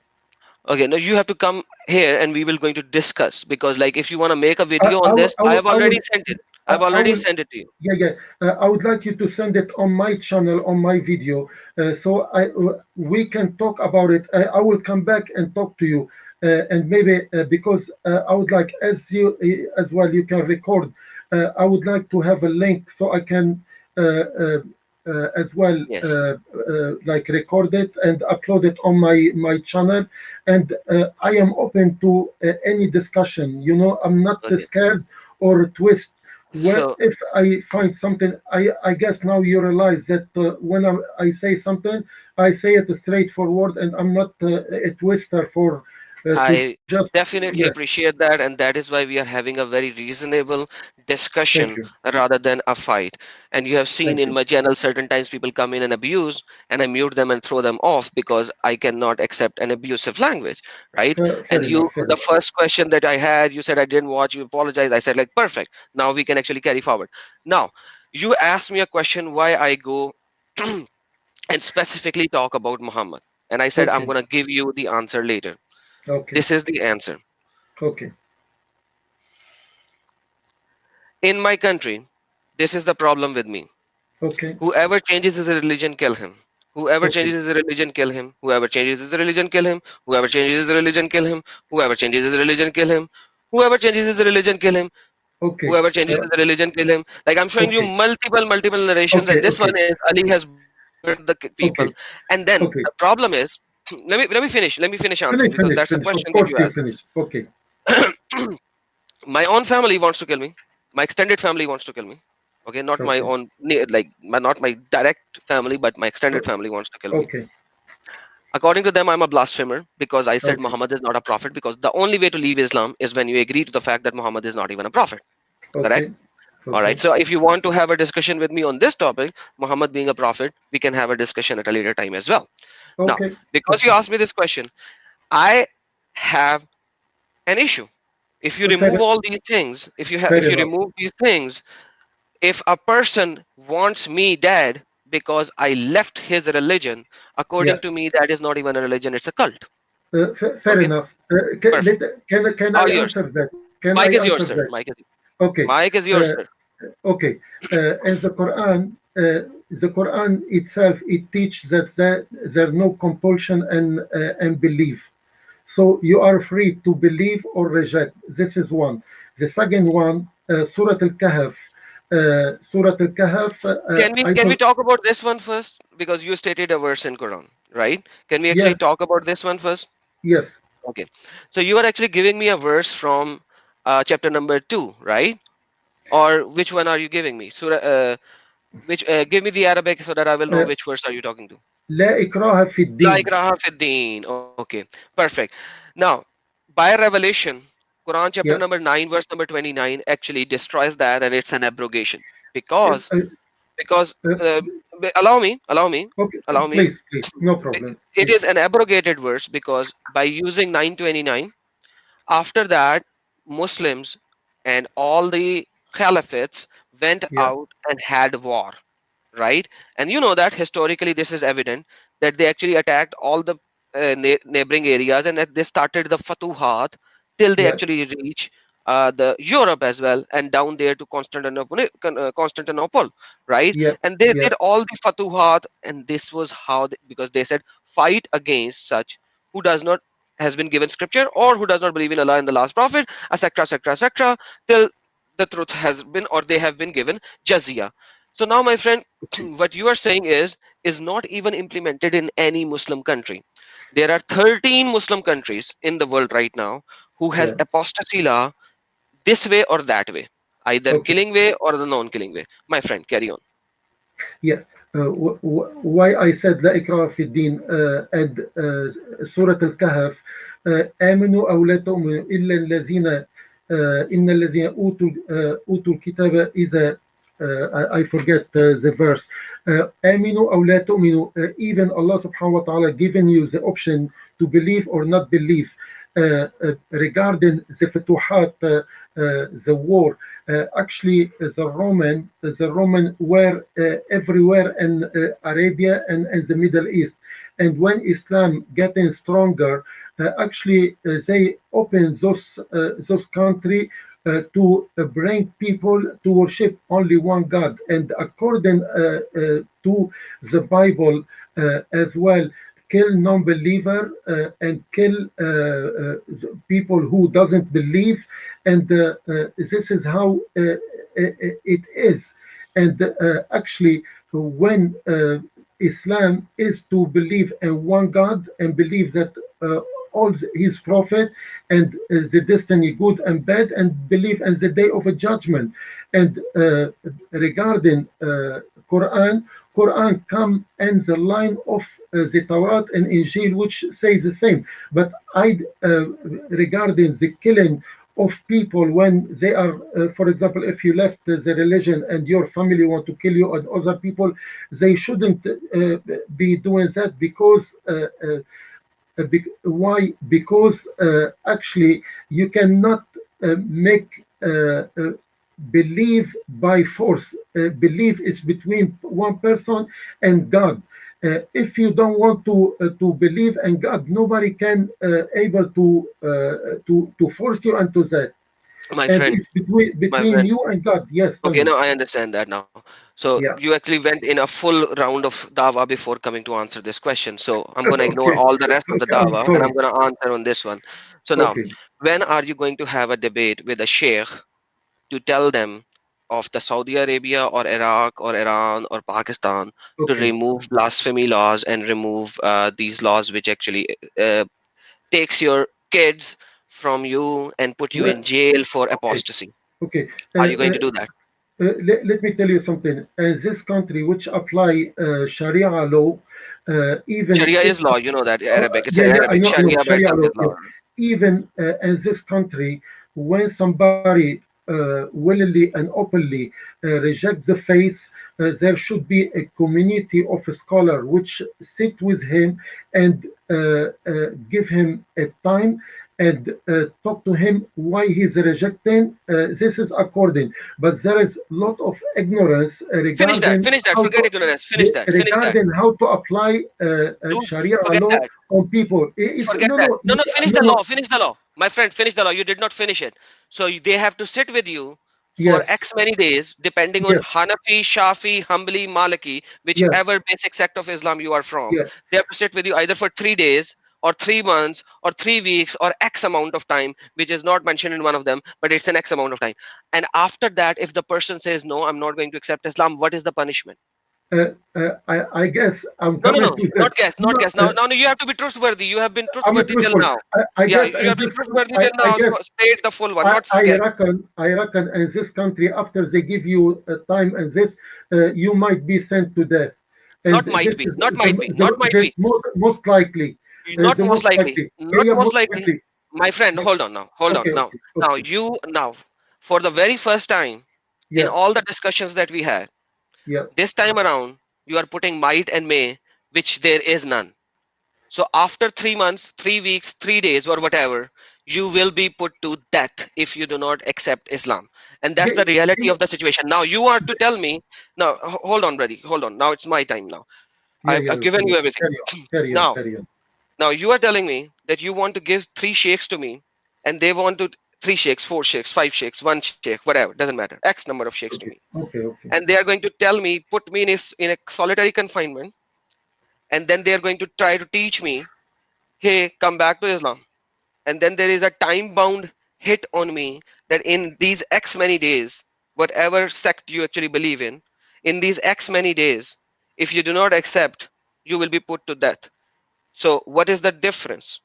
Okay, now you have to come here and we will going to discuss, because like if you want to make a I, video I on will this, I I will have I will already sent it. I've I already will sent it to you. Yeah, yeah. I would like you to send it on my channel, on my video, so we can talk about it. I will come back and talk to you, and maybe because I would like, as you as well, you can record. I would like to have a link so I can as well Yes. like record it and upload it on my channel. And I am open to any discussion. I'm not Okay. scared or twist So if I find something. I guess now you realize that when I say something, I say it straightforward, and I'm not a twister for to I just. Yeah. definitely appreciate that, and that is why we are having a very reasonable Thank discussion you. rather than a fight. And you have seen Thank in you. my channel certain times people come in and abuse, and I mute them and throw them off because I cannot accept an abusive language, right? Fair And enough. you, Fair the enough. first question that I had, you said I didn't watch, you apologize. I said, like, perfect. Now we can actually carry forward. Now, you asked me a question why I go and specifically talk about Muhammad. And I said, I'm Okay. going to give you the answer later. Okay. This is the answer. Okay. In my country, this is the problem with me. Okay. Whoever changes his religion, kill him. Whoever Okay. changes his religion, kill him. Whoever changes his religion, kill him. Whoever changes his religion, kill him. Whoever changes his religion, kill him. Whoever changes his religion, kill him. Okay. Whoever changes his religion, kill him. Like I'm showing you Okay. multiple narrations, and Okay. this one Okay. is Ali has burned the people. Okay. And then the Okay. problem is, let me finish. Let me finish answering Finish. because Finish. that's the Finish. Of question that course you you asked. finish. Okay. My own family wants to kill me. My extended family wants to kill me. Okay, not my Okay. own, not my direct family, but my extended o- family wants to kill me. Okay. According to them, I'm a blasphemer because I said Okay. Muhammad is not a prophet, because the only way to leave Islam is when you agree to the fact that Muhammad is not even a prophet. Correct? Okay. All right. Okay. So if you want to have a discussion with me on this topic, Muhammad being a prophet, we can have a discussion at a later time as well. Now, Okay. because you Okay. asked me this question, I have an issue. If you remove Fair. all these things, Fair if you enough. remove these things, if a person wants me dead because I left his religion, according Yeah. to me, that is not even a religion, it's a cult. Fair Okay, enough. perfect. Can I All yours. answer that? Can I Mike is answer yours, sir. that? Mike is Okay. Mike is yours, Uh, sir. okay. In the Quran itself, it teaches that there's no compulsion and belief. So you are free to believe or reject. This is one. The second one, Surah Al-Kahf. Surah Al-Kahf, I Can we don't. talk about this one first? Because you stated a verse in Quran, right? Can we actually Yes, talk about this one first? yes. Okay. So you are actually giving me a verse from chapter number 2, right? Or which one are you giving me? Surah, which give me the Arabic so that I will know Uh, which verse are you talking to. لا إكراه في La الدين. ikraha fid deen. Okay, perfect. Now, by revelation, Quran chapter Yeah. number 9, verse number 29 actually destroys that, and it's an abrogation. Uh, Because, uh, because, uh, allow me, okay, allow me. please, please, no It problem. it is an abrogated verse because by using 929, after that, Muslims and all the caliphates went Yeah, out and had war, right? And you know that historically this is evident. that they actually attacked all the neighboring areas, and that they started the Fatuhat till they yeah, actually reach the Europe as well, and down there to Constantinople, right? yeah, And they yeah, did all the Fatuhat, and this was how because they said fight against such who does not has been given scripture or who does not believe in Allah and the last prophet, etc., etc., etc., till the truth has been or they have been given jizya. So now, my friend, okay, what you are saying is not even implemented in any Muslim country. There are 13 Muslim countries in the world right now who has yeah, apostasy law this way or that way, either okay. killing way or the non-killing way. My friend, carry on. Yeah. Why I said لا إكراه في الدين and سورة الكهف آمنوا أو لا تؤمنوا إلا الذين إن الذين أوتوا الكتاب إذا I forget the verse آمنوا أو لا تؤمنوا even Allah subhanahu wa ta'ala given you the option to believe or not believe regarding the فتوحات the war actually the Roman were everywhere in Arabia and the Middle East, and when Islam getting stronger, actually they opened those country to bring people to worship only one God, and according to the Bible as well, kill non-believer and kill people who doesn't believe, and this is how it is. And actually, when Islam is to believe in one God and believe that all his prophet and the destiny good and bad, and believe in the day of a judgment. And regarding Quran come in the line of the Torah and Injil, which says the same. But I regarding the killing of people when they are, for example, if you left the religion and your family want to kill you and other people, they shouldn't be doing that because why? Because actually you cannot make believe by force. Belief is between one person and God. If you don't want to believe in God, nobody can able to force you into that. My And friend, it's between my between friend. you and God. Yes, tell Okay, me. now I understand that now. So Yeah. you actually went in a full round of dawa before coming to answer this question. So I'm going to ignore Okay. all the rest of the Okay. I'm dawa and I'm sorry. going to answer on this one. So now, Okay. when are you going to have a debate with a sheikh to tell them of the Saudi Arabia or Iraq or Iran or Pakistan to Okay. remove blasphemy laws and remove these laws which actually takes your kids from you and put you in Well, jail for okay. apostasy? Okay. Are you going to do that? Let me tell you something. This country, which apply Sharia law, even Sharia if is law, you know that Arabic. It's yeah, an yeah, Arabic. I know Sharia by Sharia itself law. is Yeah. law. Even in this country, when somebody willingly and openly reject the faith, there should be a community of a scholar which sit with him and give him a time and talk to him why he's rejecting. This is according, but there is a lot of ignorance Finish that. regarding Finish that. how Forget to ignorance. Finish that. Finish that. regarding how to apply Dude, Sharia forget law that. on people. It's Forget no, that. no, No, no, finish no, the no. law. Finish the law. My friend, finish the law. You did not finish it. So they have to sit with you for Yes, X many days, depending on yes, Hanafi, Shafi, Hanbali, Maliki, yes, whichever basic sect of Islam you are from. yes. They have to sit with you either for 3 days or 3 months or 3 weeks or X amount of time, which is not mentioned in one of them, but it's an X amount of time. And after that, if the person says, no, I'm not going to accept Islam, what is the punishment? I guess I'm No, no, coming no, to that. not guess, not No, guess. Now, you have to be trustworthy. You have been I'm trustworthy till truthful. now. I Yeah, guess you in have been this, trustworthy till I now. So guess state the full one, not guess. I reckon in this country, after they give you time and this, you might be sent to death, and Not this might be, is not might be, not might the be, most likely, not the most most likely, likely. Yeah, not yeah, most most likely. likely. My friend, Yeah. hold on now, hold on Okay, now. okay, Now okay. you now, for the very first time in Yeah, all the discussions that we had, yeah. this time around, you are putting might and may, which there is none. So after 3 months, 3 weeks, 3 days, or whatever, you will be put to death if you do not accept Islam. And that's the They, reality of the situation. Now you are to tell me, now hold on, buddy, hold on. Now it's my time now. Yeah, I've yeah. given you everything. Carry on, carry on, Now, carry on. now you are telling me that you want to give three sheikhs to me, and they want to three sheikhs, four sheikhs, five sheikhs, one sheikh, whatever, doesn't matter, X number of sheikhs to me, Okay, okay, okay. and they are going to tell me, put me in a solitary confinement, and then they are going to try to teach me, hey, come back to Islam. And then there is a time bound hit on me that in these X many days, whatever sect you actually believe in these X many days, if you do not accept, you will be put to death. So, what is the difference?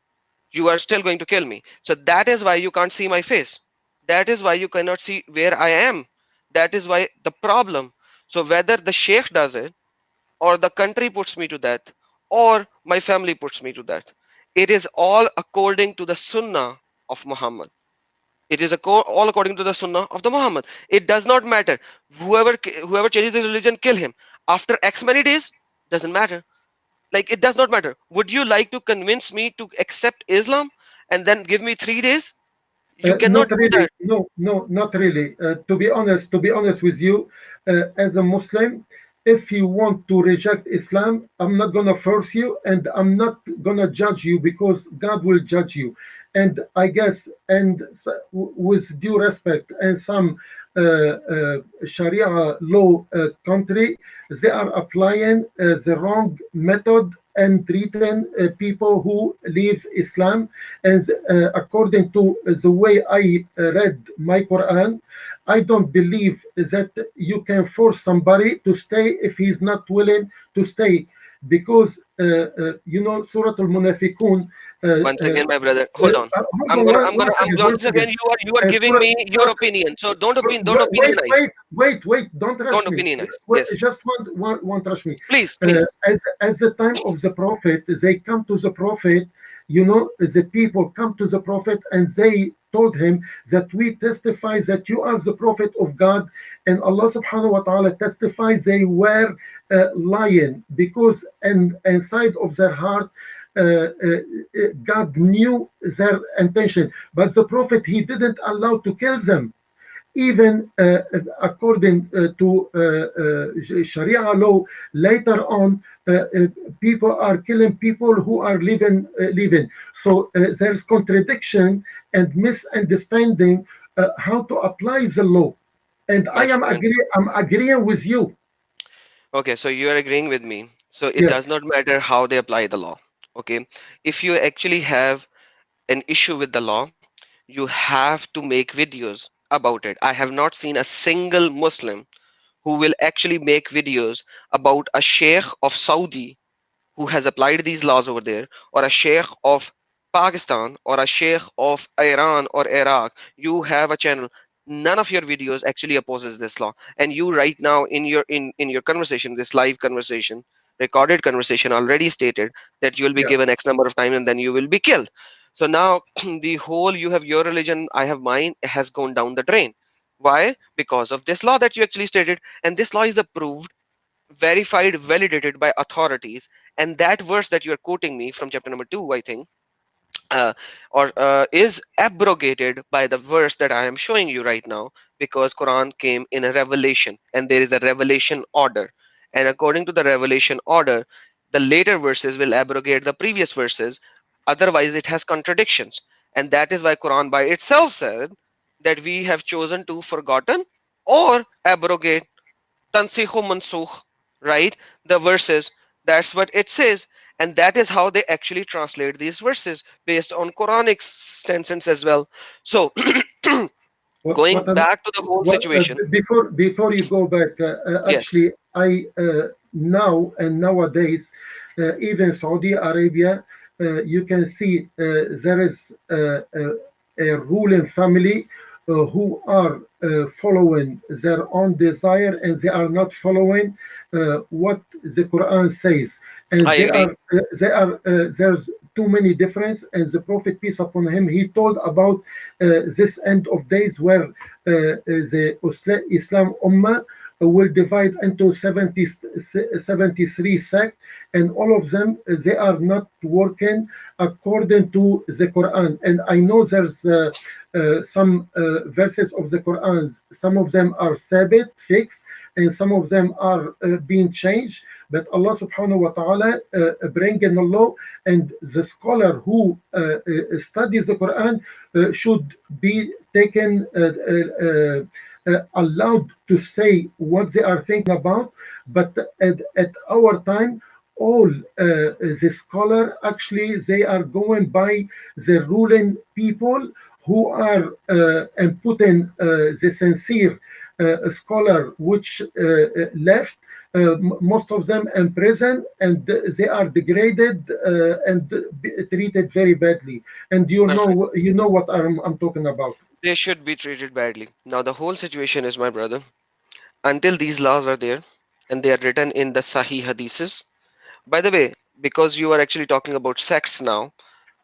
You are still going to kill me. So, that is why you can't see my face. That is why you cannot see where I am. That is why the problem. So, whether the sheikh does it, or the country puts me to death, or my family puts me to death, it is all according to the sunnah of Muhammad. It is all according to the sunnah of the Muhammad. It does not matter. Whoever changes his religion, kill him. After X many days, doesn't matter. Like, it does not matter. Would you like to convince me to accept Islam and then give me 3 days? You cannot Not do really. that. No, no, not really. To be honest with you, as a Muslim, if you want to reject Islam, I'm not gonna force you, and I'm not gonna judge you because God will judge you. And I guess, and with due respect, and some Sharia law country, they are applying the wrong method and treating people who leave Islam. And according to the way I read my Quran, I don't believe that you can force somebody to stay if he's not willing to stay. Because, Surah Al Munafiqun. Once again, my brother, hold on. Hold on one Once again, second. you are giving Surah, me your opinion. So don't wait, opinionize. wait, don't Don't rush me. opinionize. Yes. Just one rush me. Please, please. As the time of the prophet, they come to the prophet, the people come to the prophet and they told him that we testify that you are the prophet of God, and Allah subhanahu wa ta'ala testified they were lying because and inside of their heart God knew their intention, but the prophet he didn't allow to kill them. Even according to Sharia law, later on, people are killing people who are living. So there's contradiction and misunderstanding how to apply the law. And My friend. I'm agreeing with you. Okay, so you are agreeing with me. So it does Yes. not matter how they apply the law. Okay. If you actually have an issue with the law, you have to make videos about it. I have not seen a single Muslim who will actually make videos about a sheikh of Saudi who has applied these laws over there, or a sheikh of Pakistan, or a sheikh of Iran or Iraq. You have a channel. None of your videos actually opposes this law. And you right now in your conversation, this live conversation, recorded conversation, already stated that you will be Yeah. given X number of time and then you will be killed. So now the whole, you have your religion, I have mine, has gone down the drain. Why? Because of this law that you actually stated. And this law is approved, verified, validated by authorities. And that verse that you are quoting me from chapter number 2, I think, or is abrogated by the verse that I am showing you right now, because Quran came in a revelation and there is a revelation order. And according to the revelation order, the later verses will abrogate the previous verses. Otherwise, it has contradictions. And that is why Quran by itself said that we have chosen to forgotten or abrogate, tansikhu mansukh, right? The verses, that's what it says. And that is how they actually translate these verses based on Quranic stances as well. So What going back to the whole situation. before you go back, Yes. actually, I now and nowadays, even Saudi Arabia, you can see there is a ruling family who are following their own desire, and they are not following what the Quran says, and I agree. there's too many difference. And the Prophet peace upon him, he told about this end of days where the Islam Ummah will divide into 73 sects, and all of them they are not working according to the Quran. And I know there's some verses of the Quran. Some of them are sabit, fixed, and some of them are being changed. But Allah Subhanahu wa Taala bring in the law, and the scholar who studies the Quran should be taken. Allowed to say what they are thinking about, but at our time, all the scholar actually they are going by the ruling people who are and putting the sincere scholar which left. Most of them in prison, and they are degraded and treated very badly. And Perfect. you know what I'm talking about. They should be treated badly. Now, the whole situation is, my brother, until these laws are there and they are written in the Sahih Hadiths. By the way, because you are actually talking about sects now,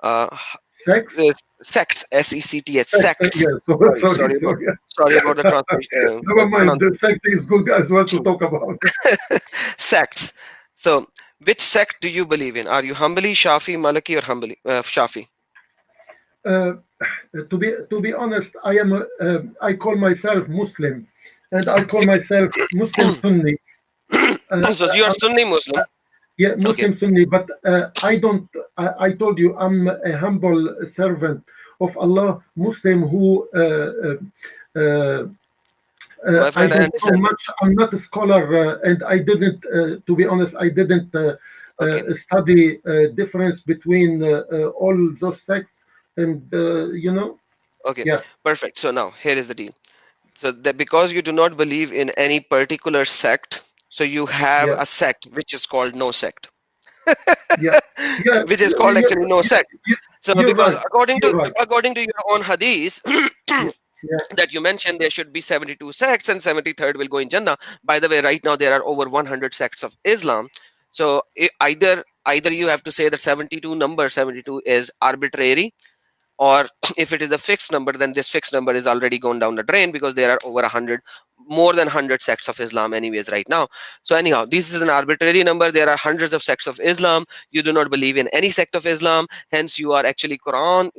uh, Sex. sects, S-E-C-T-S, Sex, sects. yeah. So, sorry. Sorry about the translation, Never mind. The pronunciation. sex is good as well to talk about. Sects. So, which sect do you believe in? Are you Hanbali, Shafi, Maliki, or Hanbali, Shafi? Uh, to be honest, I call myself Muslim, and I call myself Muslim Sunni. So you are I'm, Sunni Muslim. yeah, Okay. Muslim Sunni, but I don't. I told you I'm a humble servant of Allah, Muslim who. My I friend, I don't know understand that. much. I'm not a scholar, and I didn't. To be honest, I didn't Okay. study difference between all those sects, and Okay. yeah, Perfect. So now here is the deal. So that because you do not believe in any particular sect, so you have yeah, a sect which is called no sect, yeah, yeah. which is called actually no sect. So You're because right. according You're to right. your own hadith Yeah, yeah, that you mentioned, there should be 72 sects and 73rd will go in Jannah. By the way, right now there are over 100 sects of Islam. So either you have to say that 72 number 72 is arbitrary, or if it is a fixed number, then this fixed number is already gone down the drain because there are over 100, more than 100 sects of Islam anyways right now. So anyhow, this is an arbitrary number. There are hundreds of sects of Islam. You do not believe in any sect of Islam, hence you are actually going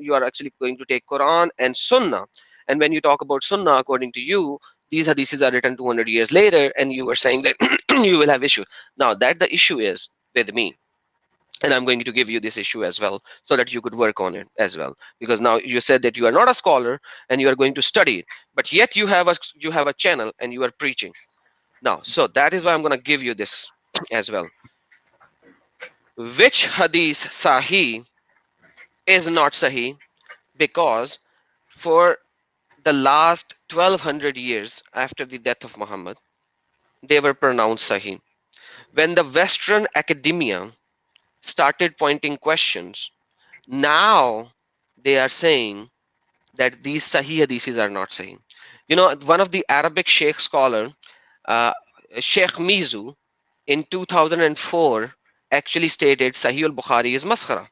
to take Quran and Sunnah. And when you talk about Sunnah, according to you, these hadiths are written 200 years later, and you were saying that you will have issue. Now that the issue is with me, and I'm going to give you this issue as well so that you could work on it as well, because now you said that you are not a scholar and you are going to study it, but yet you have a channel and you are preaching now. So that is why I'm going to give you this as well. Which hadith sahih is not sahih? Because for the last 1200 years after the death of Muhammad, they were pronounced sahih. When the Western academia started pointing questions, now they are saying that these Sahih hadiths are not Sahih. One of the Arabic Sheikh scholar, uh, Sheikh Mizu, in 2004 actually stated Sahih al-Bukhari is maskhara,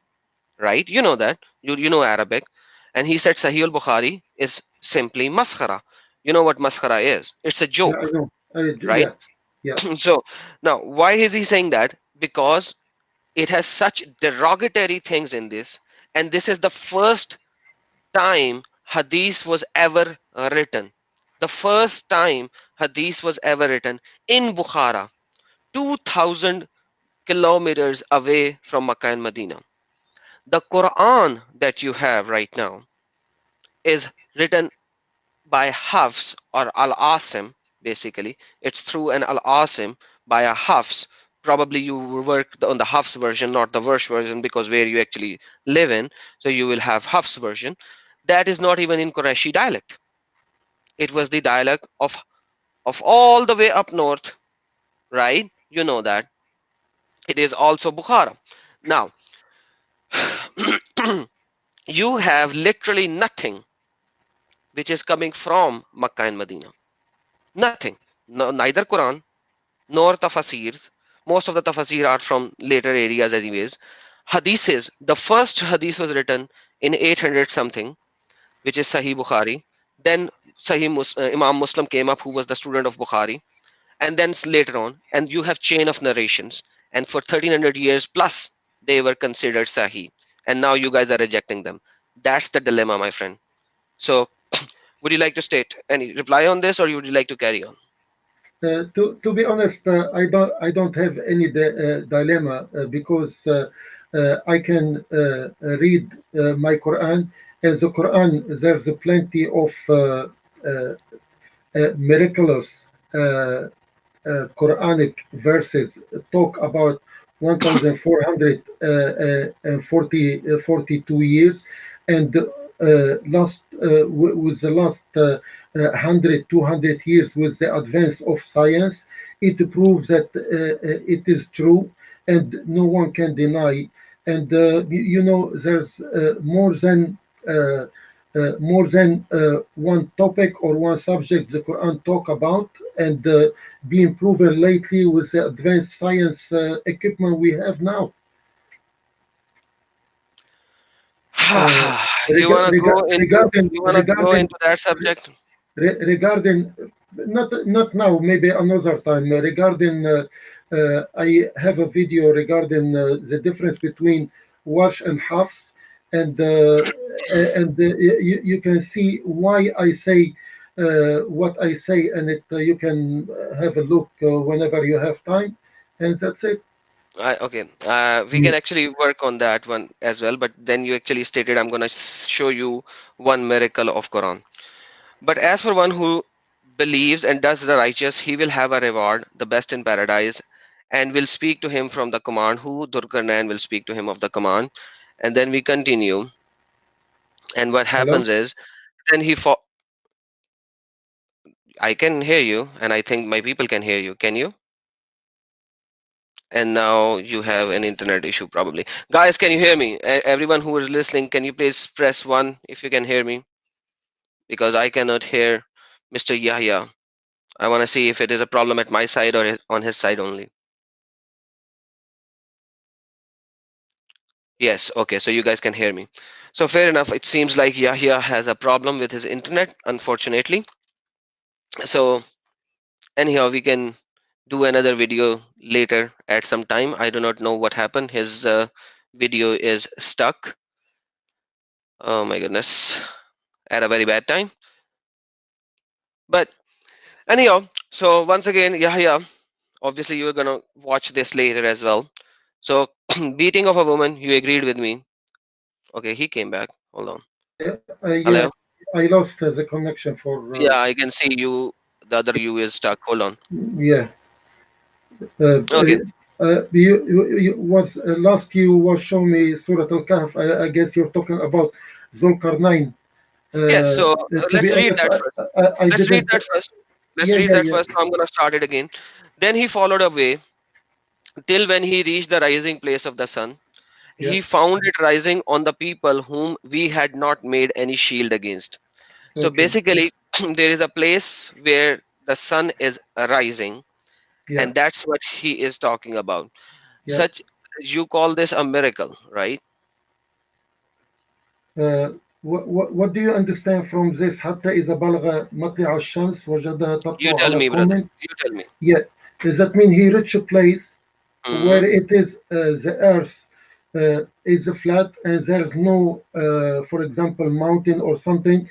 right? You know that. You know Arabic. And he said Sahih al-Bukhari is simply maskhara. You know what maskhara is? It's a yeah. I joke, know. right? Yeah, yeah, So now, why is he saying that? Because it has such derogatory things in this, and this is the first time hadith was ever written. The first time hadith was ever written in Bukhara, 2000 kilometers away from Makkah and Medina. The Quran that you have right now is written by Hafs or Al Asim, basically. It's through an Al Asim by a Hafs. Probably you will work on the Hafs version, not the Versh version, because where you actually live in, so you will have Hafs version. That is not even in Qurayshi dialect. It was the dialect of all the way up north, right? You know that. It is also Bukhara. Now, you have literally nothing which is coming from Makkah and Medina. Nothing. No, neither Quran nor tafasirs. Most of the tafasir are from later areas, anyways. Hadiths, the first hadith was written in 800 something, which is Sahih Bukhari. Then Imam Muslim came up, who was the student of Bukhari. and then later on, and you have chain of narrations, and for 1300 years plus they were considered sahih, and now you guys are rejecting them. That's the dilemma, my friend. So would you like to state any reply on this, or would you like to carry on? To be honest, I don't have any dilemma because I can read my Quran. In the Quran, there's plenty of miraculous Quranic verses talk about 1442 years, and with the last 100, 200 years with the advance of science, it proves that it is true, and no one can deny. And there's more than one topic or one subject the Quran talk about, and being proven lately with the advanced science equipment we have now. You Rega- want to go rega- into regarding regarding that subject? regarding not now, maybe another time. I have a video regarding the difference between wash and hafs, and you can see why I say what I say, and you can have a look whenever you have time, and that's it. Okay, we Yeah. can actually work on that one as well. But then you actually stated, I'm gonna show you one miracle of Quran. But as for one who believes and does the righteous, he will have a reward, the best in paradise, and will speak to him from the command. Who Durkarnain will speak to him of the command, and then we continue. And what Hello. happens is, then I can hear you, and I think my people can hear you. Can you? And now you have an internet issue probably. Guys, can you hear me? Everyone who is listening, can you please press 1 if you can hear me? Because I cannot hear Mr. Yahya. I want to see if it is a problem at my side or on his side only. Yes, okay, so you guys can hear me. So fair enough. It seems like Yahya has a problem with his internet, unfortunately. So anyhow, we can do another video later at some time. I do not know what happened. His video is stuck. Oh my goodness. At a very bad time. But anyhow, so once again, Yahya, obviously you're gonna watch this later as well. So beating of a woman, you agreed with me. Okay, he came back. Hold on. Yeah, Hello? I lost the connection for Yeah, I can see you. The other you is stuck. Hold on. yeah. Uh, Okay. was last you was showing me Surah Al-Kahf. I guess you're talking about Zulkarnain. Yes, Uh, so to be let's read honest, that first. I Let's read didn't. that first. Let's Yeah, read yeah, that yeah, first. So I'm gonna start it again. Then he followed away till when he reached the rising place of the sun. yeah. He found it rising on the people whom we had not made any shield against. So Okay. basically, there is a place where the sun is rising, Yeah, and that's what he is talking about. yeah. Such, you call this a miracle, right? what do you understand from this? حتى إذا بلغ مطلع الشمس وجدها You تطلع tell على me, brother. قوم. You tell me. Yeah. Does that mean he reached a place where Hmm. it is the earth is flat and there's no, for example, mountain or something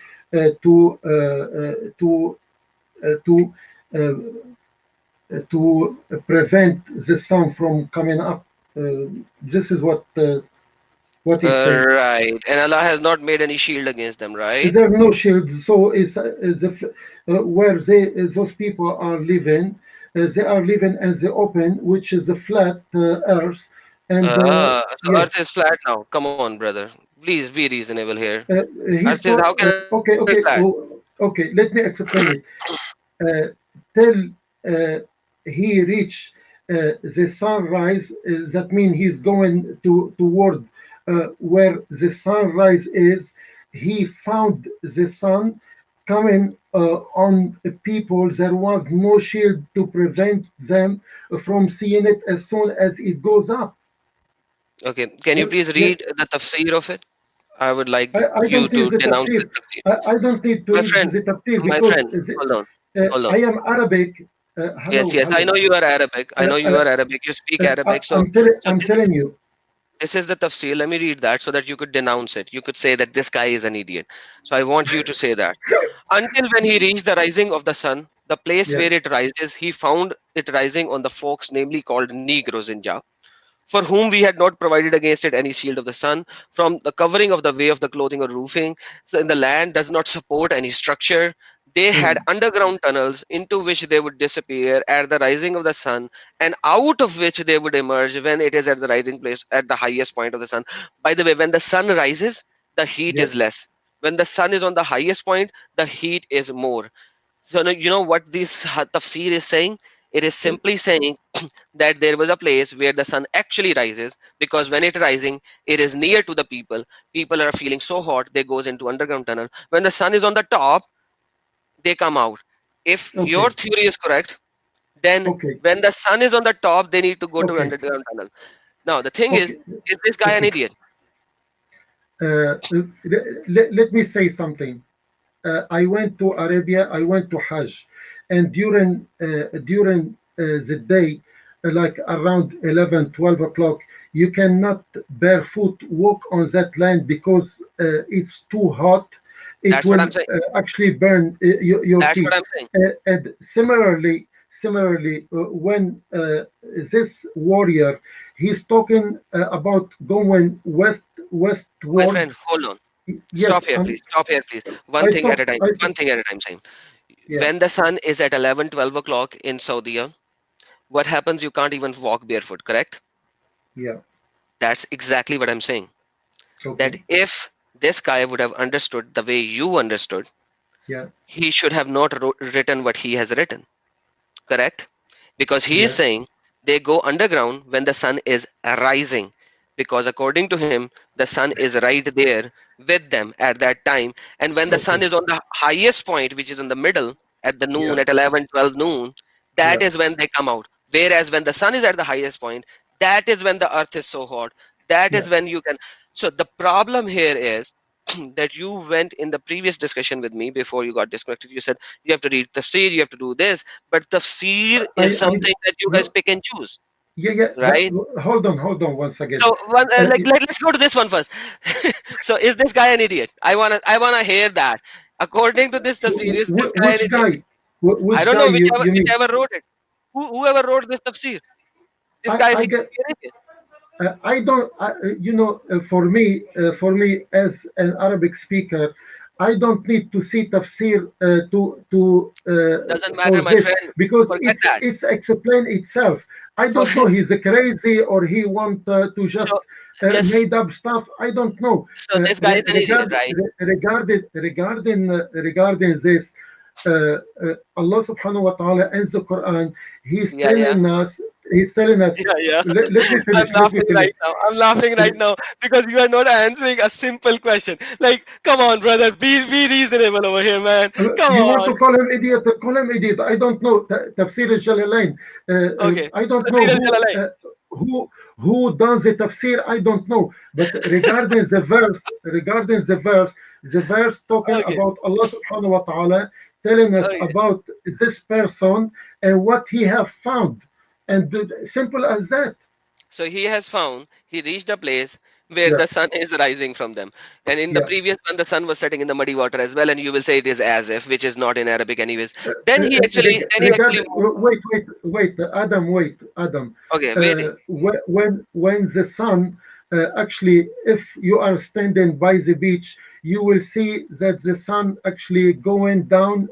to uh, to prevent the sun from coming up. This is what it says. Right. And Allah has not made any shield against them, right? There are no shields, so is where those people are living. They are living in the open, which is a flat earth, and So yeah, Earth is flat now. Come on, brother. Please be reasonable here. Earth he's is, how talk. can Earth is Okay, flat? okay, okay. Let me explain it. Till he reach the sunrise, that means he's going toward where the sunrise is. He found the sun coming on people. There was no shield to prevent them from seeing it as soon as it goes up. Okay. Can you please Yeah, read the tafsir of it? I would like I you don't need to the denounce this tafsir. tafsir. I don't need to My read friend, the tafsir my because friend, hold on. Hold I on. am Arabic. Yes, Hello, yes. I hello. know you are Arabic. I know you Uh, are Arabic. You speak Arabic. So, so I'm telling you. this is the tafsir. Let me read that so that you could denounce it. You could say that this guy is an idiot. So I want you to say that. Until when he reached the rising of the sun, the place Yeah, where it rises, he found it rising on the folks, namely called Negroes in Jah, for whom we had not provided against it any shield of the sun, from the covering of the way of the clothing or roofing. So in the land does not support any structure. They had mm, underground tunnels into which they would disappear at the rising of the sun, and out of which they would emerge when it is at the rising place at the highest point of the sun. By the way, when the sun rises, the heat yeah. is less. When the sun is on the highest point, the heat is more. So you know what this tafsir is saying? It is Uh, simply saying that there was a place where the sun actually rises, because when it rising, it is near to the people. People are feeling so hot, they goes into underground tunnel. When the sun is on the top, they come out. If your okay, theory is correct, then okay, when the sun is on the top, they need to go to okay, underground tunnel. Now the thing okay, is this guy an okay. idiot? Let me say something. I went to Arabia. I went to Hajj, and during the day, like around 11, 12 o'clock, you cannot barefoot walk on that land because it's too hot. It That's what will I'm saying. actually burn your That's what feet. I'm saying. And similarly, when this warrior, he's talking about going My westward. friend, hold on. Yes, Stop here, please. One I thing at stopped. a time. I One stopped. thing at a time, saying. Yeah, When the sun is at 11, 12 o'clock in Saudi, what happens? You can't even walk barefoot, correct? yeah. That's exactly what I'm saying. That Okay. if this guy would have understood the way you understood, Yeah, he should have not written what he has written, correct? Because he is yeah. saying they go underground when the sun is rising, because according to him, the sun is right there with them at that time. And when the sun Okay. is on the highest point, which is in the middle at the Yeah, noon, at 11, 12 noon, that yeah. is when they come out. Whereas when the sun is at the highest point, that is when the earth is so hot. That Yeah. is when you can. So the problem here is that you went in the previous discussion with me before you got disconnected. You said you have to read tafsir, you have to do this, but tafsir is I something that you guys no, pick and choose, yeah, yeah. right? Hold on once again. So one, Y- let's go to this one first. So is this guy an idiot? I wanna hear that. According to this tafsir, is this guy an which idiot? guy? I Which don't guy know you mean? whichever wrote it. Whoever wrote this tafsir, this guy is I he get. an idiot. I don't. For me as an Arabic speaker, I don't need to see tafsir Doesn't for matter, my this friend. because Forget that. it's explained itself. I For don't know he's a crazy or he want to just so just made up stuff. I don't know. so this guy is an idiot, right? Regarding this, Allah Subhanahu wa Taala in the Quran, Yeah, yeah. He's telling us. Yeah, yeah. Let me I'm finish. Let me laughing finish. right now. I'm laughing right now because you are not answering a simple question. Like, come on, brother, be reasonable over here, man. Come You want on. to call him idiot? Call him idiot. I don't know. Tafsir al-Jalalain. Okay. I don't know Tafsir al-Jalalain. who who does the tafsir. I don't know. But the verse talking Okay. about Allah Subhanahu wa Taala telling us Okay. about this person and what he have found, and simple as that. So he reached a place where Yeah, the sun is rising from them. And in the yeah. previous one, the sun was setting in the muddy water as well. And you will say it is as if, which is not in Arabic anyways. Then he actually moved on. Wait, Adam. Okay, waiting. When the sun actually, if you are standing by the beach, you will see that the sun actually going down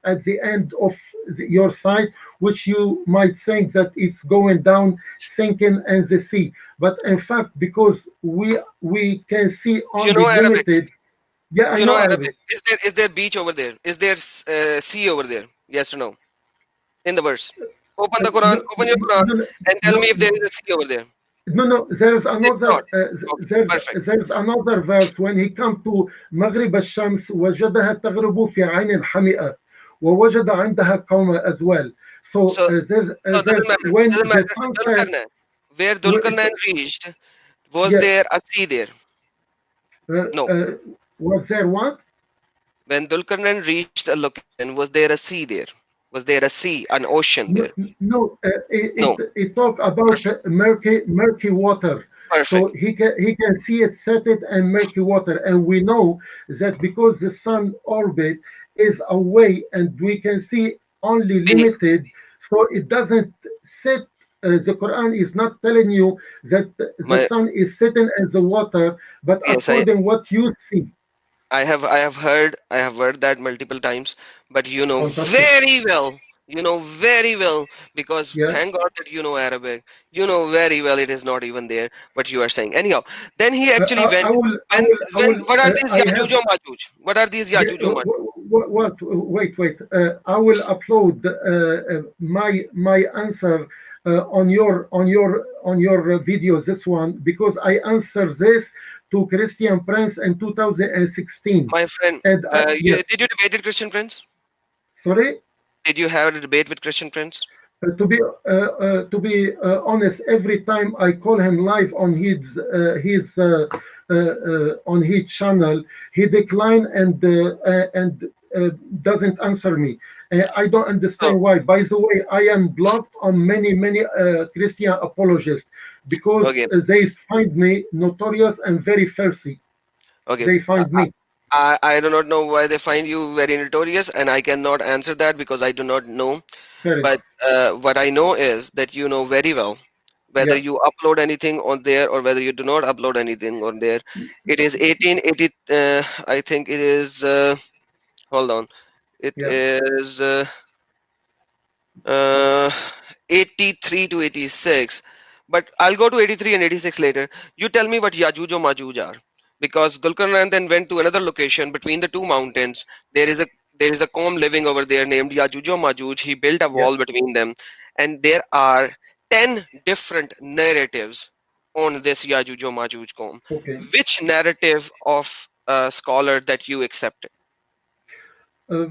at the end of your side, which you might think that it's going down, sinking in the sea. But in fact, because we can see You only know Arabic. limited. Yeah, I You know know Arabic. Arabic. Is there beach over there? Is there sea over there? Yes or no? In the verse. Open the Quran, No, open your Quran no, and tell me no, if there is a sea over there. no. There's It's another. not. Okay, perfect. There's another verse when he come to مغرب الشمس وجدها تغرب في عين حمئة ووجد عندها قوم as well. So So, so it doesn't there's matter. when Doesn't the matter. sunset. Dulkarnain. Where w- Dulkarnain reached, was Yeah, there a sea there? uh, No. uh, was there one? When Dulkarnain reached a location, was there a sea there? Was there a sea, an ocean No, there? no, No. it talk about Perfect. murky water. So Perfect. he can see it set it and murky water, and we know that because the sun orbit is away and we can see only We, limited, so it doesn't set. The Quran is not telling you that the my sun is sitting in the water, but yes, according what you see. I have heard that multiple times, but Fantastic. you know very well, because Yeah. thank God that you know Arabic. You know very well it is not even there, but you are saying. Anyhow, then he actually I went will. I when will. I when will. what are these I have. Yajuj or Majuj? What are these Yeah, Yajuj or Majuj? what? Wait. I will upload my answer on your video. This one because I answered this to Christian Prince in 2016. My friend, And yes, did you debate with Christian Prince? sorry. Did you have a debate with Christian Prince? To be honest, every time I call him live on his channel, he decline and doesn't answer me. I don't So understand why. By the way, I am blocked on many Christian apologists because okay, they find me notorious and very filthy. okay. They find me. I do not know why they find you very notorious, and I cannot answer that because I do not know. Fair But enough. what I know is that you know very well whether Yeah. you upload anything on there or whether you do not upload anything on there. It is 1880. I think it is. Hold on. It Yeah. is uh, 83 to 86. But I'll go to 83 and 86 later. You tell me what Yajuj or Majuj are. Because Dulkarnain then went to another location between the two mountains. There is a there is a qawm living over there named Yajuj or Majuj. He built a Yeah. wall between them, and there are 10 different narratives on this Yajuj or Majuj qawm. Okay. Which narrative of a scholar that you accepted? Uh,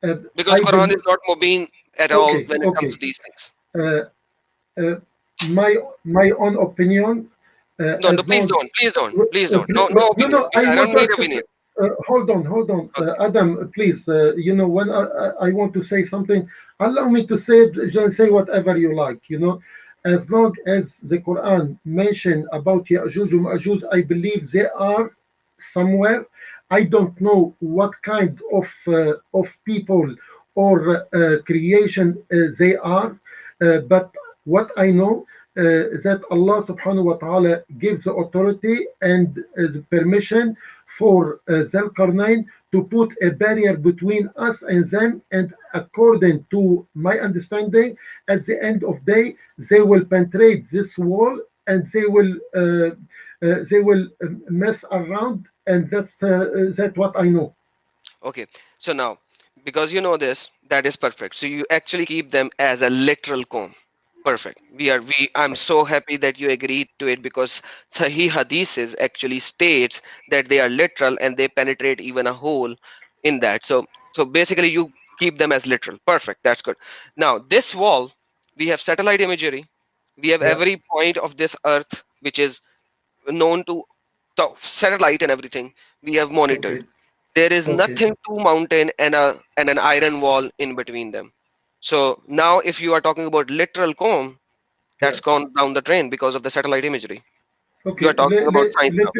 uh, Because I Quran believe. is not mubin at all Okay. when it comes Okay. to these things. Uh, uh, my own opinion, No, no, as long please don't. No, no opinion. I I want don't to need accept. opinion. Hold on, Okay, Adam, please. When I want to say something, allow me to say it. Just say whatever you like. As long as the Quran mention about Ya'juj and Ma'juj, I believe they are somewhere. I don't know what kind of people or creation they are, but what I know that Allah subhanahu wa ta'ala gives the authority and the permission for Zulkarnain to put a barrier between us and them. And according to my understanding, at the end of day, they will penetrate this wall and they will mess around. And that's what I know. okay. So now, because you know this, that is perfect. So you actually keep them as a literal comb. Perfect. I'm so happy that you agreed to it because Sahih Hadiths actually states that they are literal and they penetrate even a hole in that. So basically you keep them as literal. Perfect. That's good. Now this wall, we have satellite imagery. We have Yeah. every point of this earth which is known to the satellite and everything. We have monitored. Okay. There is Okay. nothing to mountain and an iron wall in between them. So now if you are talking about literal comb, Yeah. that's gone down the drain because of the satellite imagery. You are Okay, talking about science now.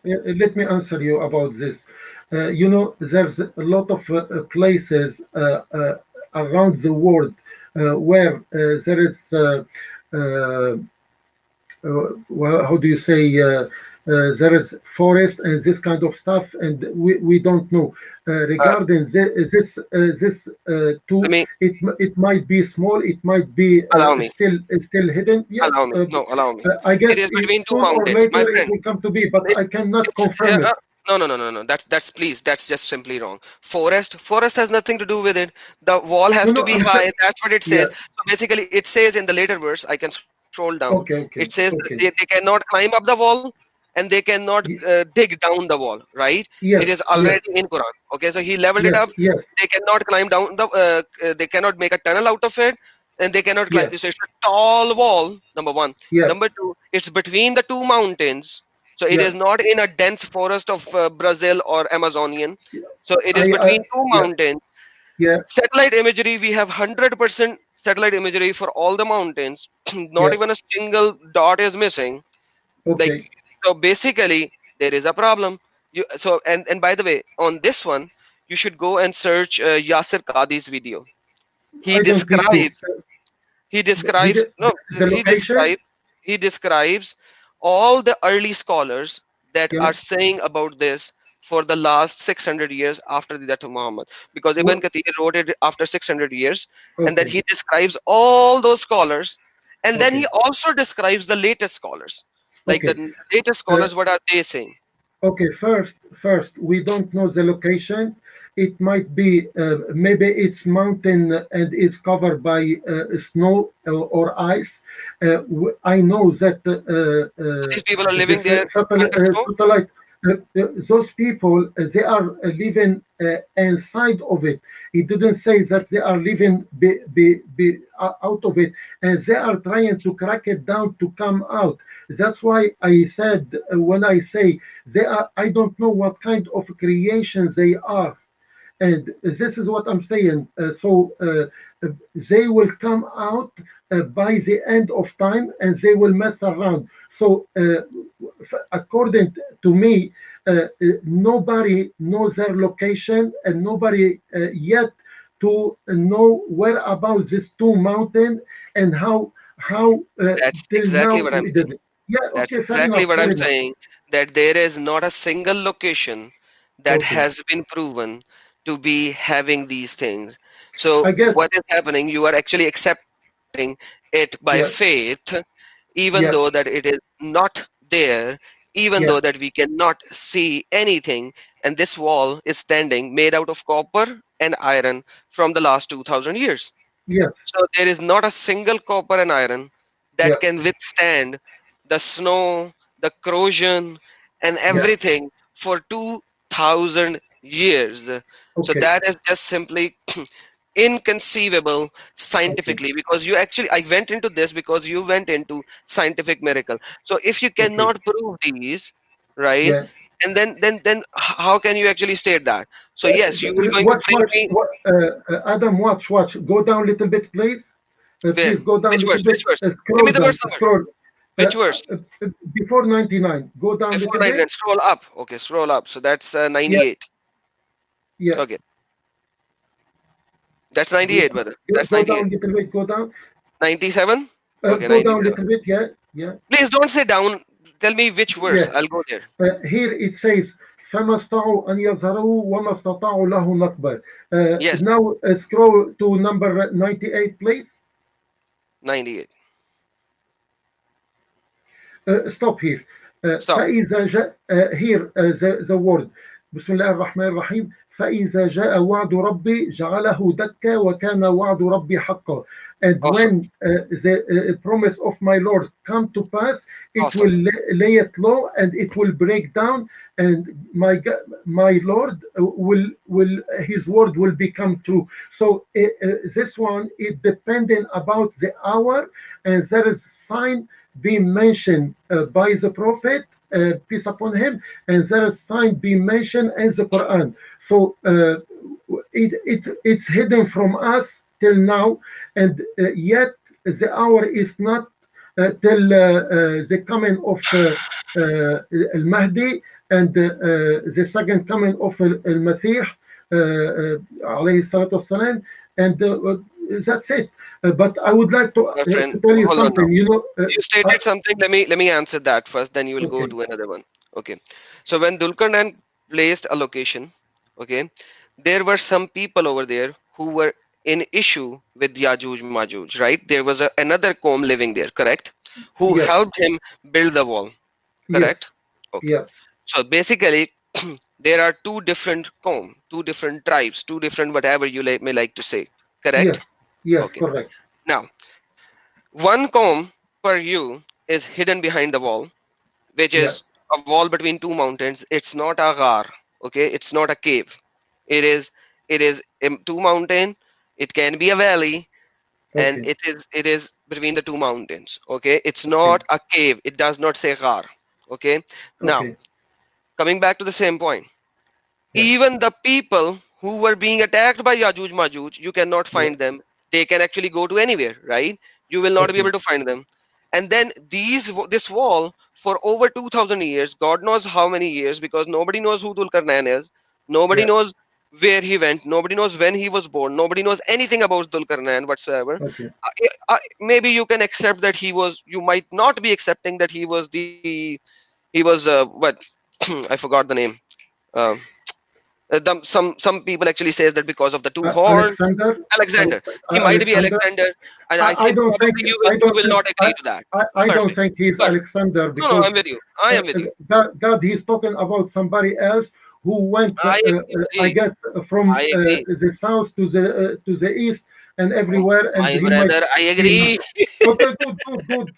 let me answer you about this. There's a lot of places around the world where there is, well, how do you say, there is forest and this kind of stuff, and we don't know. Uh, Regarding this Let too, me it might be small, it might be allow me. still hidden. Yeah, Allow me. No, allow me. I It guess is between two soon or mountains, later my it friend. will come to be, but It, I cannot it's confirm it. no. That's please. That's just simply wrong. Forest has nothing to do with it. The wall No, has to no, be I'm high. saying, That's what it yeah, says. So basically, it says in the later verse. I can scroll down. It okay, says okay, that okay. they cannot climb up the wall and they cannot Y- dig down the wall. Right? It is Yes, already yes, in Quran. Okay, so he leveled it up. yes, yes, They cannot climb down the. They cannot make a tunnel out of it, and they cannot climb. yes, So it's a tall wall. Number one. yeah, Number two, it's between the two mountains, so it yeah. is not in a dense forest of Brazil or Amazonian. So it is I, between two yeah, mountains. yeah, Satellite imagery, we have 100% satellite imagery for all the mountains. Not yeah. even a single dot is missing. Like, Okay. so basically there is a problem. And by the way, on this one you should go and search Yasir Qadi's video. He I don't need to. describes he describes Video, no the he location. describes he describes all the early scholars that Yeah. are saying about this for the last 600 years after the death of Muhammad, because Ibn What? Kathir wrote it after 600 years, and then Okay. he describes all those scholars, and then he Okay. also describes the latest scholars, like Okay. the latest Uh, scholars, what are they saying? Okay, first, we don't know the location. It might be maybe it's mountain and is covered by snow or ice. I know that These people are living this there in the snow. satellite, those people, they are living inside of it. It didn't say that they are living out of it, and they are trying to crack it down to come out. That's why I said when I say they are, I don't know what kind of creation they are. And this is what I'm saying. They will come out by the end of time and they will mess around. So, according to me, nobody knows their location and nobody yet to know where about these two mountains and how That's till exactly now what I'm we saying. did it. Yeah, That's okay, fair exactly enough, what fair I'm enough. saying. That there is not a single location that Okay, has been proven to be having these things. So I guess, what is happening? You are actually accepting it by yeah, faith, even though yeah, that it is not there, even though yeah, that we cannot see anything, and this wall is standing made out of copper and iron from the last 2000 years. yes, So there is not a single copper and iron yeah, that can withstand the snow, the corrosion, and yeah, everything for 2000 years. So okay, that is just simply inconceivable okay, scientifically, because you actually, I went into this because you went into scientific miracle. So if you okay, cannot prove these, right, yeah. and then how can you actually state that? So yes, you will going to Watch, bring watch, me Adam, watch. Go down a little bit, please. where? Please go down a Which little verse? bit. Which verse? Give me Scroll the down, verse number. scroll. Uh, Which verse? Before 99, go down a Before little 99. bit. Scroll up. Okay, scroll up. So that's Yeah, 98. yeah. Okay, that's Go 98, down, brother. That's go down 98. a little bit. Go down. 97? Okay, Go down a 97. little bit. Yeah, yeah, Please don't say down. Tell me which verse. yeah. I'll go there. Here it says, فما استطاعوا أن يظهروا وما استطاعوا له نقبا. Yes, Now scroll to number 98, please. 98. Stop here. Stop. فإذا جاء here the word بسم الله الرحمن الرحيم فإذا جاء وعد ربي جعله دكا وكان وعد ربي حقا. And Awesome. when the promise of my Lord come to pass, it will Awesome. lay it low and it will break down, and my Lord will his word will become true. So this one is dependent about the hour, and there is sign being mentioned by the Prophet, peace upon him, and there is sign being mentioned in the Quran. So it's hidden from us till now, and yet the hour is not till the coming of Al Mahdi and the second coming of Al Masih, alayhi salatu wasalam, and that's it. But I would like My friend, to tell you hold on now. something. You know, You stated something. Let me answer that first, then you will go okay, to another one. Okay. So when Dulkarnan placed a location, okay, there were some people over there who were in issue with Yajuj Majuj, right? There was another Qom living there, correct? Who yes, helped him build the wall, correct? yes, Okay. yeah, So basically, there are two different Qom, two different tribes, two different whatever you may like to say, correct? yes, yes, Okay. correct, Now, one Qom per you is hidden behind the wall, which yeah, is a wall between two mountains. It's not a ghar, okay? It's not a cave. It is two mountain. It can be a valley, and okay, it is between the two mountains. Okay, it's okay, not a cave. It does not say ghar. Okay. Now okay, coming back to the same point, yeah, even the people who were being attacked by Yajuj Majuj, you cannot yeah, find them. They can actually go to anywhere, right? You will not be okay, able to find them. And then this wall for over 2000 years, God knows how many years, because nobody knows who Dulkarnain is. Nobody yeah, knows where he went. Nobody knows when he was born. Nobody knows anything about Dulkarnain whatsoever. okay, Maybe you can accept that he was. You might not be accepting that he was the. He was what? I forgot the name. Um, some people actually says that because of the two horn. Alexander, Alexander. He might be Alexander. Alexander, and I I think don't think probably you will not agree to that. I don't Perfect. think he's Perfect. Alexander, No, no, I'm because with you. I am with you. God he's talking about somebody else who went, I I agree. guess, from I agree. the south to the east and Um, everywhere, and My he might brother, I he might, agree. okay, good, good, good,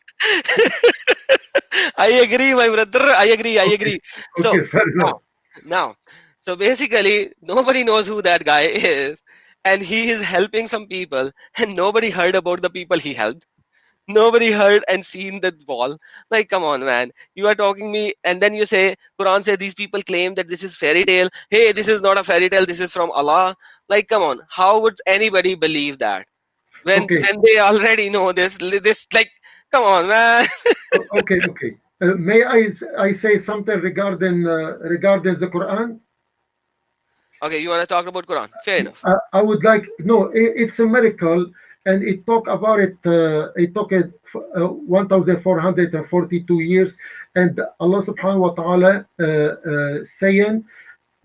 I agree, my brother. I agree. I okay, agree. So okay, fair now, enough. now, so basically, nobody knows who that guy is, and he is helping some people, and nobody heard about the people he helped. Nobody heard and seen the wall. Like, come on, man. You are talking me, and then you say, Quran says these people claim that this is fairy tale. Hey, this is not a fairy tale. This is from Allah. Like, come on. How would anybody believe that Okay, when they already know this? This like, come on, man. okay, okay. May I say something regarding the Quran? Okay, you want to talk about Quran? Fair enough. I would like, no, it's a miracle, and it talk about it. It took it 1,442 years, and Allah Subhanahu wa Taala saying,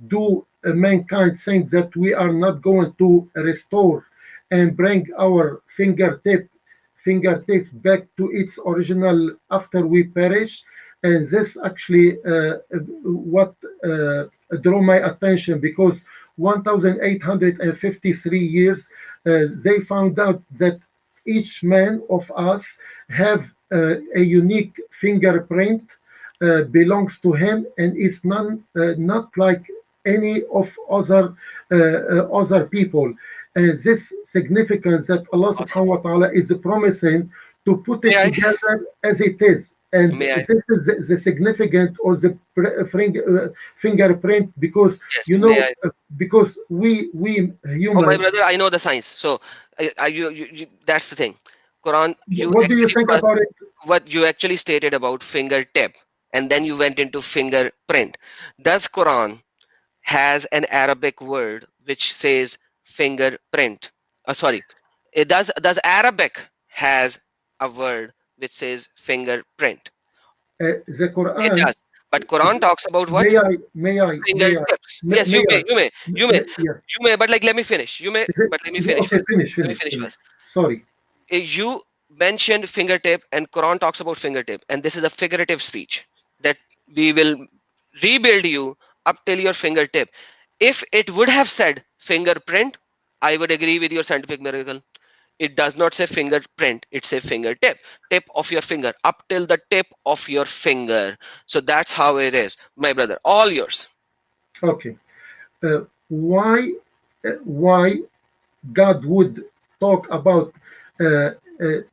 "Do mankind think that we are not going to restore and bring our fingertips back to its original after we perish?" And this actually what drew my attention, because 1,853 years they found out that each man of us have a unique fingerprint belongs to him, and is not like any of other people. This significance that Allah Awesome. subhanahu wa ta'ala is promising to put May it I? together as it is. And May I? this is the significant, or the fingerprint, because Yes. you know, May I? because we Oh, my human. brother, I know the science. So, that's the thing. Quran, you What do you actually think first about it? what you actually stated about fingertip, and then you went into fingerprint. Does Quran has an Arabic word which says fingerprint? Sorry, it does Arabic has a word which says fingerprint? The It Quran. does. But Quran talks about May what? I? May I? May I? Fingertips. Yes, May I? you may, Yeah. you may. But like, let me finish. You may, but let me finish Okay, first. finish, Let me finish, finish finish. first. Sorry. You mentioned fingertip, and Quran talks about fingertip, and this is a figurative speech that we will rebuild you up till your fingertip. If it would have said fingerprint, I would agree with your scientific miracle. It does not say fingerprint, it says fingertip, tip of your finger, up till the tip of your finger. So that's how it is, my brother. All yours. Okay. Why God would talk about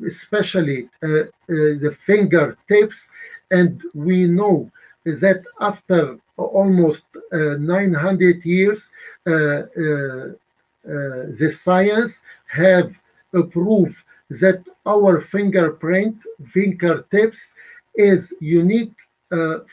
especially the fingertips, and we know that after almost 900 years, the science have proved that our fingertips is unique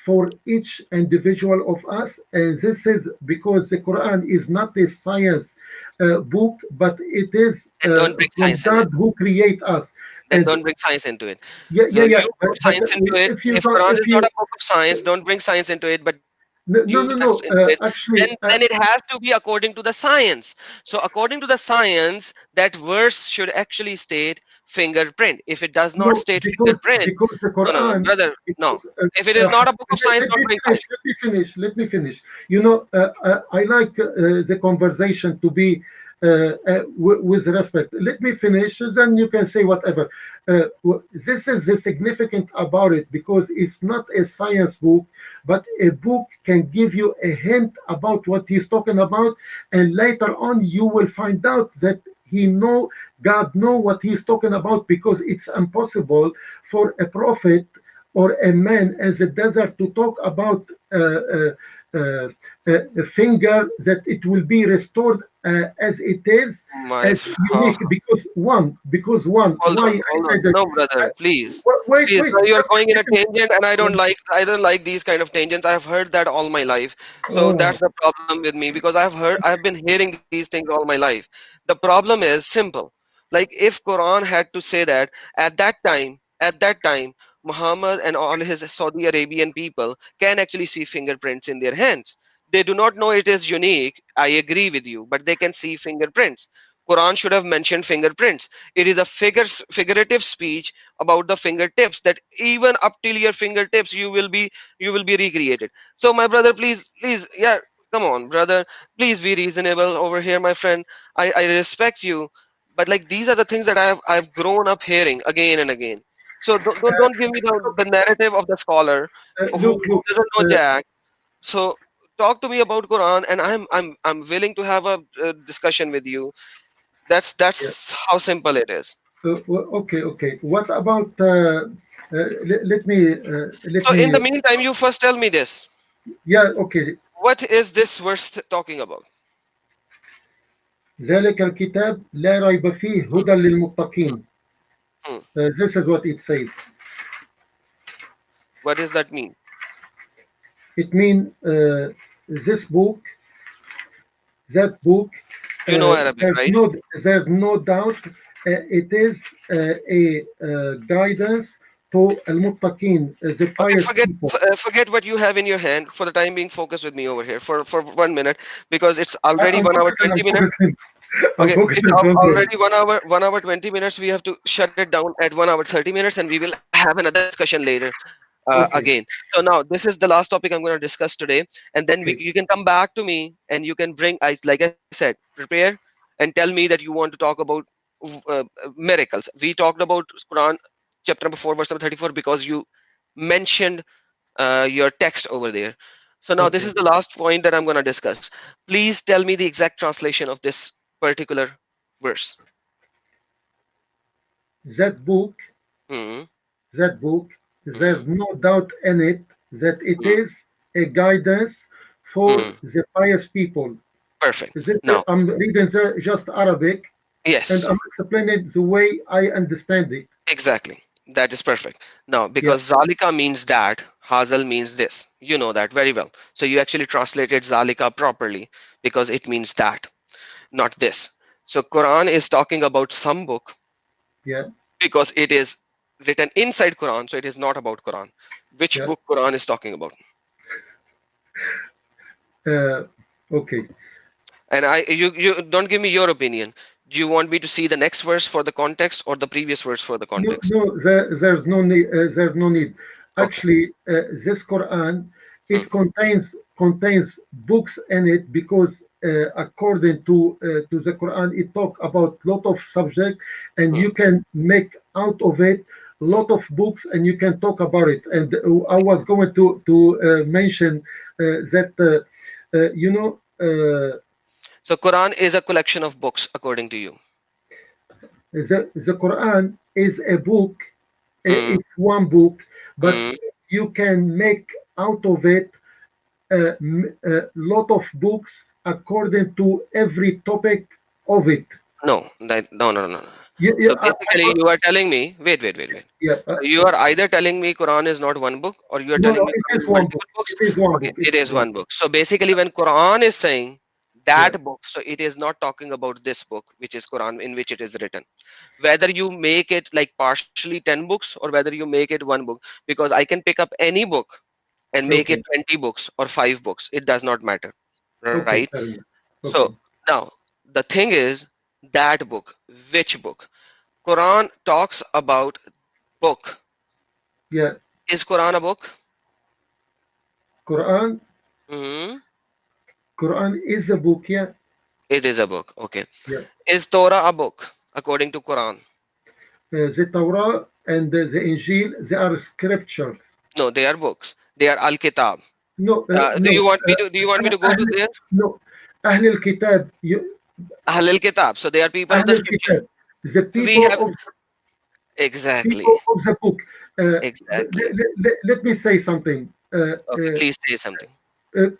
for each individual of us. And this is because the Quran is not a science book, but it is Then don't bring from science in it. God who create us. Then And don't bring science into it. yeah, So yeah, yeah. you put But science into it. if you If don't, Quran if is not you a book of science, don't bring science into it, but you just no, into no, it. no, no. Then Actually, it has to be according to the science. So according to the science, that verse should actually state fingerprint. If it does not no, state because fingerprint, the no, no, no, Quran, brother, no. because If it is not a book of science, let don't me bring finish, science. let me finish, let me finish. You know, I like the conversation to be with respect. Let me finish, then you can say whatever. This is the significant about it, because it's not a science book, but a book can give you a hint about what he's talking about, and later on you will find out that God know what he's talking about, because it's impossible for a prophet or a man as a desert to talk about uh, finger, that it will be restored as it is, My, as unique, because one, why I hold on. said that. No, uh, brother, please. Wait, Please, wait, now you're just going in let a me tangent, and finish. I don't like these kind of tangents. I've heard that all my life. So Oh, that's the problem with me, because I've been hearing these things all my life. The problem is simple. Like, if Quran had to say that at that time, Muhammad and all his Saudi Arabian people can actually see fingerprints in their hands. They do not know it is unique. I agree with you, but they can see fingerprints. Quran should have mentioned fingerprints. It is a figurative speech about the fingertips, that even up till your fingertips you will be recreated. So my brother, please, yeah, come on brother, please be reasonable over here, my friend. I respect you, but like, these are the things that I've grown up hearing again and again. So don't give me the narrative of the scholar who look, doesn't know jack. So talk to me about Quran, and I'm willing to have a discussion with you. yeah. That's how simple it is. Okay, okay. What about? Let So in me. the meantime, you first tell me this. Yeah, okay. What is this verse talking about? ذلك الكتاب لا ريب فيه هدى للمتقين. Hmm. This is what it says. What does that mean? It means this book, that book. You know Arabic, There's right? no doubt. It is a guidance to al-muttaqin, the Okay, pious people. forget what you have in your hand. For the time being, focus with me over here for 1 minute, because it's already I'm 1 hour focusing. I'm 20 minutes. focusing. I'm Okay, it's focusing. Don't worry. already 1 hour 20 minutes. We have to shut it down at 1 hour 30 minutes, and we will have another discussion later. Okay. Again. So now this is the last topic I'm going to discuss today, and then Okay. you can come back to me and you can bring, like I said, prepare and tell me that you want to talk about miracles. We talked about Quran chapter number 4 verse number 34 because you mentioned your text over there. So now this Okay. is the last point that I'm going to discuss. Please tell me the exact translation of this particular verse. That book, Hmm. that book, Hmm. there's no doubt in it that it Hmm. is a guidance for Hmm. the pious people. Perfect. This, Now, I'm reading just Arabic, and yes. I'm explaining the way I understand it. Exactly. That is perfect. Now, Yeah, because Zalika means that, Hazal means this. You know that very well. So you actually translated Zalika properly because it means that, not this. So Quran is talking about some book yeah, because it is written inside Quran, so it is not about Quran. Which yeah. book Quran is talking about? Uh, okay. And you don't give me your opinion. Do you want me to see the next verse for the context or the previous verse for the No, context? no, there's no need. There's no need. Okay. Actually, this Quran, Hmm. it contains books in it, because according to the Quran, it talk about lot of subject, and Hmm. you can make out of it lot of books, and you can talk about it. And I Okay. was going to mention that you know. So Quran is a collection of books according to you. The Quran is a book, Hmm. it's one book, but Hmm. you can make out of it a lot of books according to every topic of it. No. Yeah, yeah, So basically, you are telling me, wait. yeah, So you are either telling me Quran is not one book, or you are no, telling no, me it Quran is is one book. multiple books. It is one Okay, book. It it is is one. one book. So basically, when Quran is saying Yeah, that book, so it is not talking about this book, which is Quran, in which it is written. Whether you make it like partially 10 books, or whether you make it one book, because I can pick up any book and make it okay, 20 books or 5 books. It does not matter, right? okay, fair enough. So Okay, now the thing is, that book, which book? Quran talks about book. yeah, Is Quran a book? Quran, Hmm. Quran is a book. Yeah, It is a book. Okay. yeah. Is Torah a book according to Quran? The Torah and the Injil, they are scriptures. No, they are books. They are Al Kitab. No, Do you no. want me to? Do you want me to go to أهل, there? no, أهل الكتاب, Ahlul Kitab. So they are people of أهل the scripture. الكتاب, the We have people exactly, of the book. exactly. Let me say something. Okay, please say something.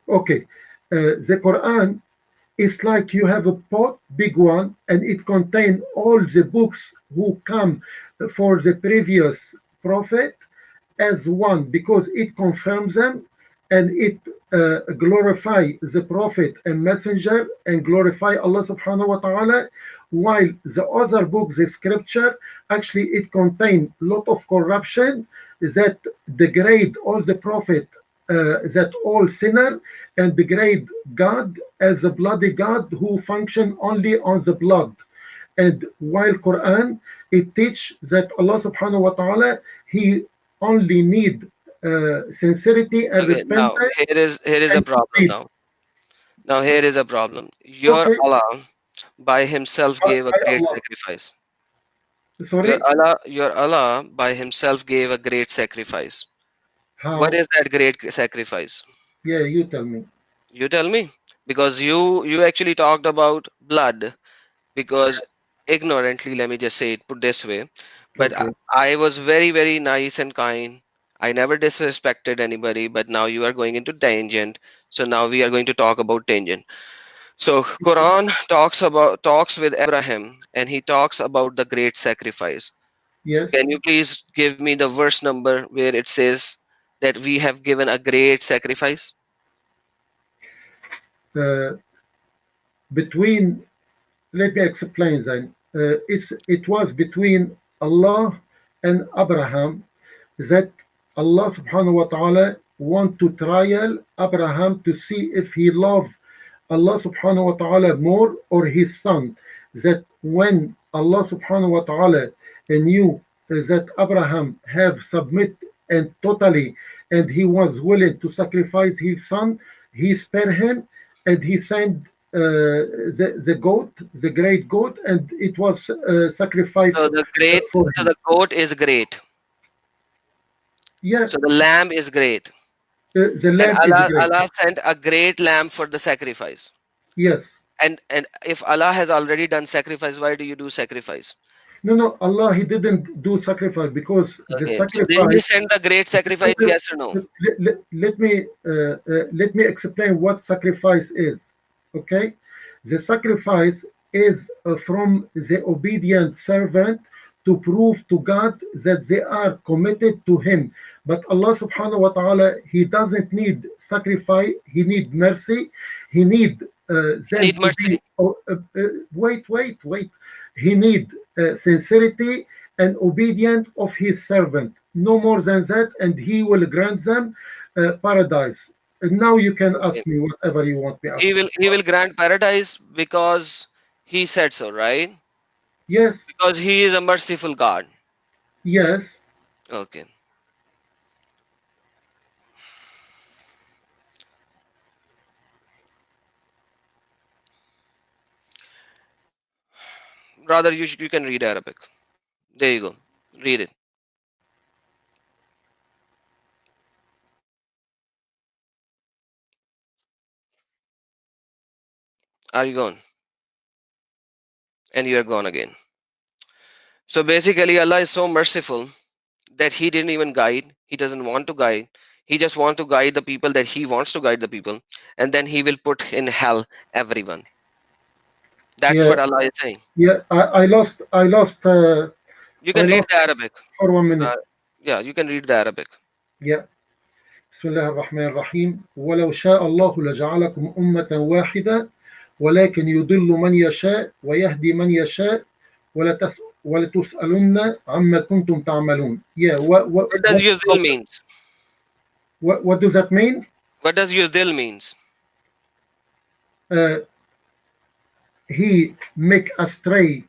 Okay. The Quran is like you have a pot, big one, and it contains all the books who come for the previous prophet as one because it confirms them and it glorify the prophet and messenger and glorify Allah subhanahu wa ta'ala, while the other book, the scripture, actually it contains lot of corruption that degrade all the prophet, that all sinner, and degrade God as a bloody God who function only on the blood. And while Quran, it teach that Allah subhanahu wa ta'ala, He only need sincerity and Okay, now repentance here is a and problem belief. now. Now here is a problem. Your Okay, Allah by himself gave a by great Allah. sacrifice. Your Sorry, Allah, your Allah by himself gave a great sacrifice. What how? is that great sacrifice? Yeah, you tell me. You tell me. Because you actually talked about blood. Because ignorantly, let me just say it put this way. But Okay. I was very, very nice and kind. I never disrespected anybody, but now you are going into tangent. So now we are going to talk about tangent. So Quran talks with Abraham and he talks about the great sacrifice. Yes. Can you please give me the verse number where it says that we have given a great sacrifice? Uh, between, let me explain then. It was between Allah and Abraham that Allah subhanahu wa ta'ala want to trial Abraham to see if he love Allah subhanahu wa ta'ala more or his son. That when Allah subhanahu wa ta'ala knew that Abraham have submit and totally and he was willing to sacrifice his son, he spared him and he sent the goat, the great goat, and it was sacrificed So the great, for so him. the goat is great. Yeah, So the lamb is great. the And lamb is great. Allah sent a great lamb for the sacrifice. Yes. And if Allah has already done sacrifice, why do you do sacrifice? No, no, Allah, He didn't do sacrifice because the Okay. So did he sacrifice. send the great sacrifice? Yes or no? Let me explain what sacrifice is. Okay, the sacrifice is from the obedient servant to prove to God that they are committed to Him. But Allah Subhanahu wa Taala, He doesn't need sacrifice. He need mercy. He need You them need to mercy. be. Wait. He need sincerity and obedient of his servant. No more than that, and he will grant them paradise. And now you can Okay. ask me whatever you want me to ask. He will grant paradise because he said so, right? Yes, Because he is a merciful God. yes, Okay. Rather, you can read Arabic. There you go. Read it. Are you gone? And you are gone again. So basically, Allah is so merciful that He didn't even guide. He doesn't want to guide. He just want to guide the people that He wants to guide the people, and then He will put in hell everyone. That's yeah, what Allah is saying. yeah. You I can read lost the Arabic. for 1 minute. Uh, yeah, you can read the Arabic. Yeah. بسم الله الرحمن الرحيم ولو شاء الله لجعلكم أمة واحدة ولكن يضل من يشاء ويهدي من يشاء ولتسألن عما كنتم تعملون. Yeah, What does Yuzil means? what does that mean? What does Yuzil means? Uh, he make astray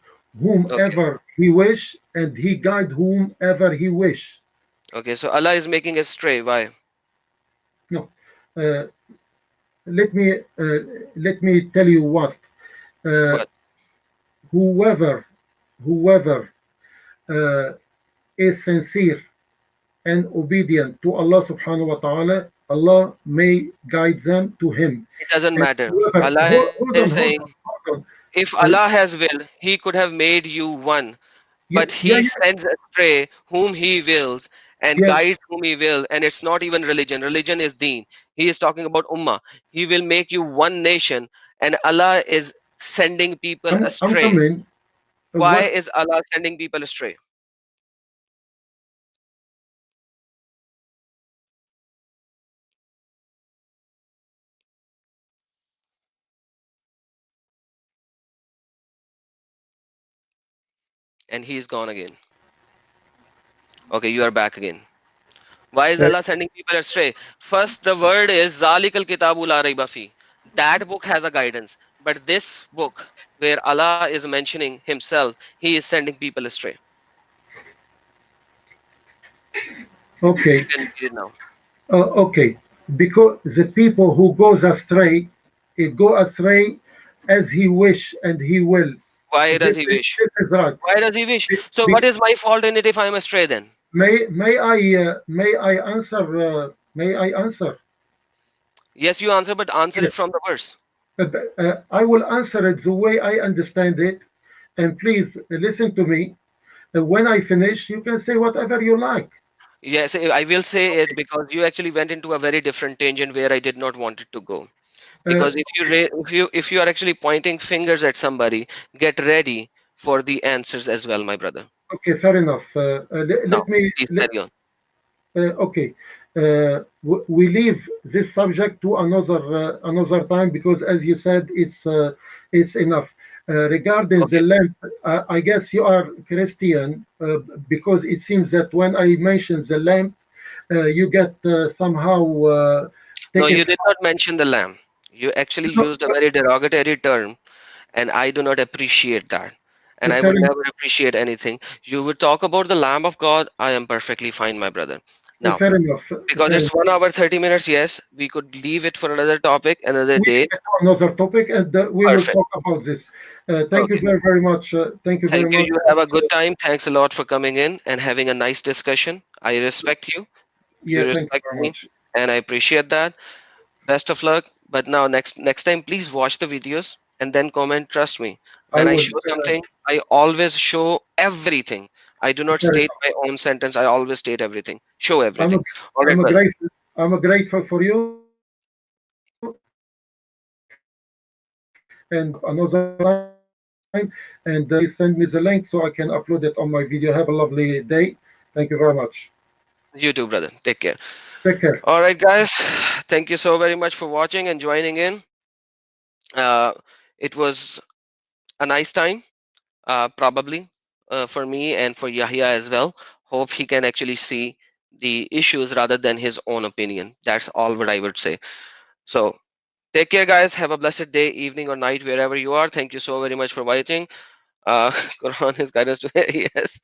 Okay. whomever he wish and he guide whomever he wish. Okay. So Allah is making us stray. Why? No, uh, let me uh, let me tell you what. Uh, What? whoever uh, is sincere and obedient to Allah subhanahu wa ta'ala, Allah may guide them to Him. It doesn't And matter. whoever, Allah hold is on, saying, hold on. if Uh, Allah has will, He could have made you one, but yeah, He sends astray whom He wills and yes, guides whom He will, and it's not even religion. Religion is deen. He is talking about ummah. He will make you one nation, and Allah is sending people I'm astray. coming. Why What? is Allah sending people astray? And he is gone again. Okay, you are back again. Why is Uh, Allah sending people astray? First, the word is Zalikal Kitabu la raiba fi. That book has a guidance. But this book, where Allah is mentioning Himself, He is sending people astray. You okay. can read it now. Okay. Because the people who goes astray, it go astray as he wish and he will. Why does This He is, wish? this is right. Why does He wish? Be- So, what be- is my fault in it if I'm astray then? may I answer? May I answer? Yes, you answer, but answer Yes. it from the verse. I will answer it the way I understand it, and please listen to me. When I finish, you can say whatever you like. Yes, I will say it because you actually went into a very different tangent where I did not want it to go. Uh, Because if you are actually pointing fingers at somebody, get ready for the answers as well, my brother. okay, fair enough. Now, Let me. please carry on. Okay, we leave this subject to another time because, as you said, it's enough. Regarding the Okay. lamp, I guess you are Christian because it seems that when I mention the lamp, you get somehow No, take you it. did not mention the lamb. You actually No, used a very derogatory term, and I do not appreciate that. And I fair would enough. never appreciate anything. You would talk about the Lamb of God. I am perfectly fine, my brother. Now, Fair enough. because Fair it's enough. 1 hour 30 minutes, yes, we could leave it for another topic, another We day. leave it to another topic, and we will Perfect. talk about this. Thank you Okay. very, very much. Thank you very Thank you. much. You have a good time. Thanks a lot for coming in and having a nice discussion. I respect you. You Yeah, thank you respect very me, much. and I appreciate that. Best of luck. But now, next time, please watch the videos and then comment. Trust me, I when I will. show something, I always show everything. I do not Fair state enough. my own sentence. I always state everything. Show I'm a, everything. All right, I'm a brother. grateful. I'm a grateful for you, and another time. And please send me the link so I can upload it on my video. Have a lovely day. Thank you very much. You too, brother. Take care. Take care. All right, guys. Thank you so very much for watching and joining in. Uh, it was a nice time, probably for me and for Yahya as well. Hope he can actually see the issues rather than his own opinion. That's all what I would say. So take care, guys. Have a blessed day, evening, or night, wherever you are. Thank you so very much for watching. Quran is guidance to yes.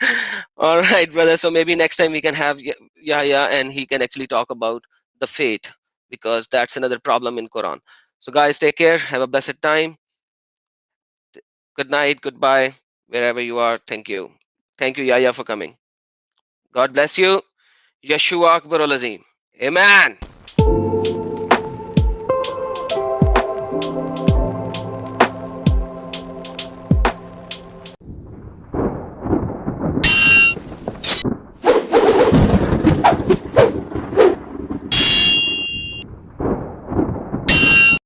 All right, brother. So maybe next time we can have Yahya and he can actually talk about the fate because that's another problem in Quran. So guys, take care. Have a blessed time. Good night. Goodbye. Wherever you are. Thank you. Thank you, Yahya, for coming. God bless you. Yeshua Akbar Azim. Amen.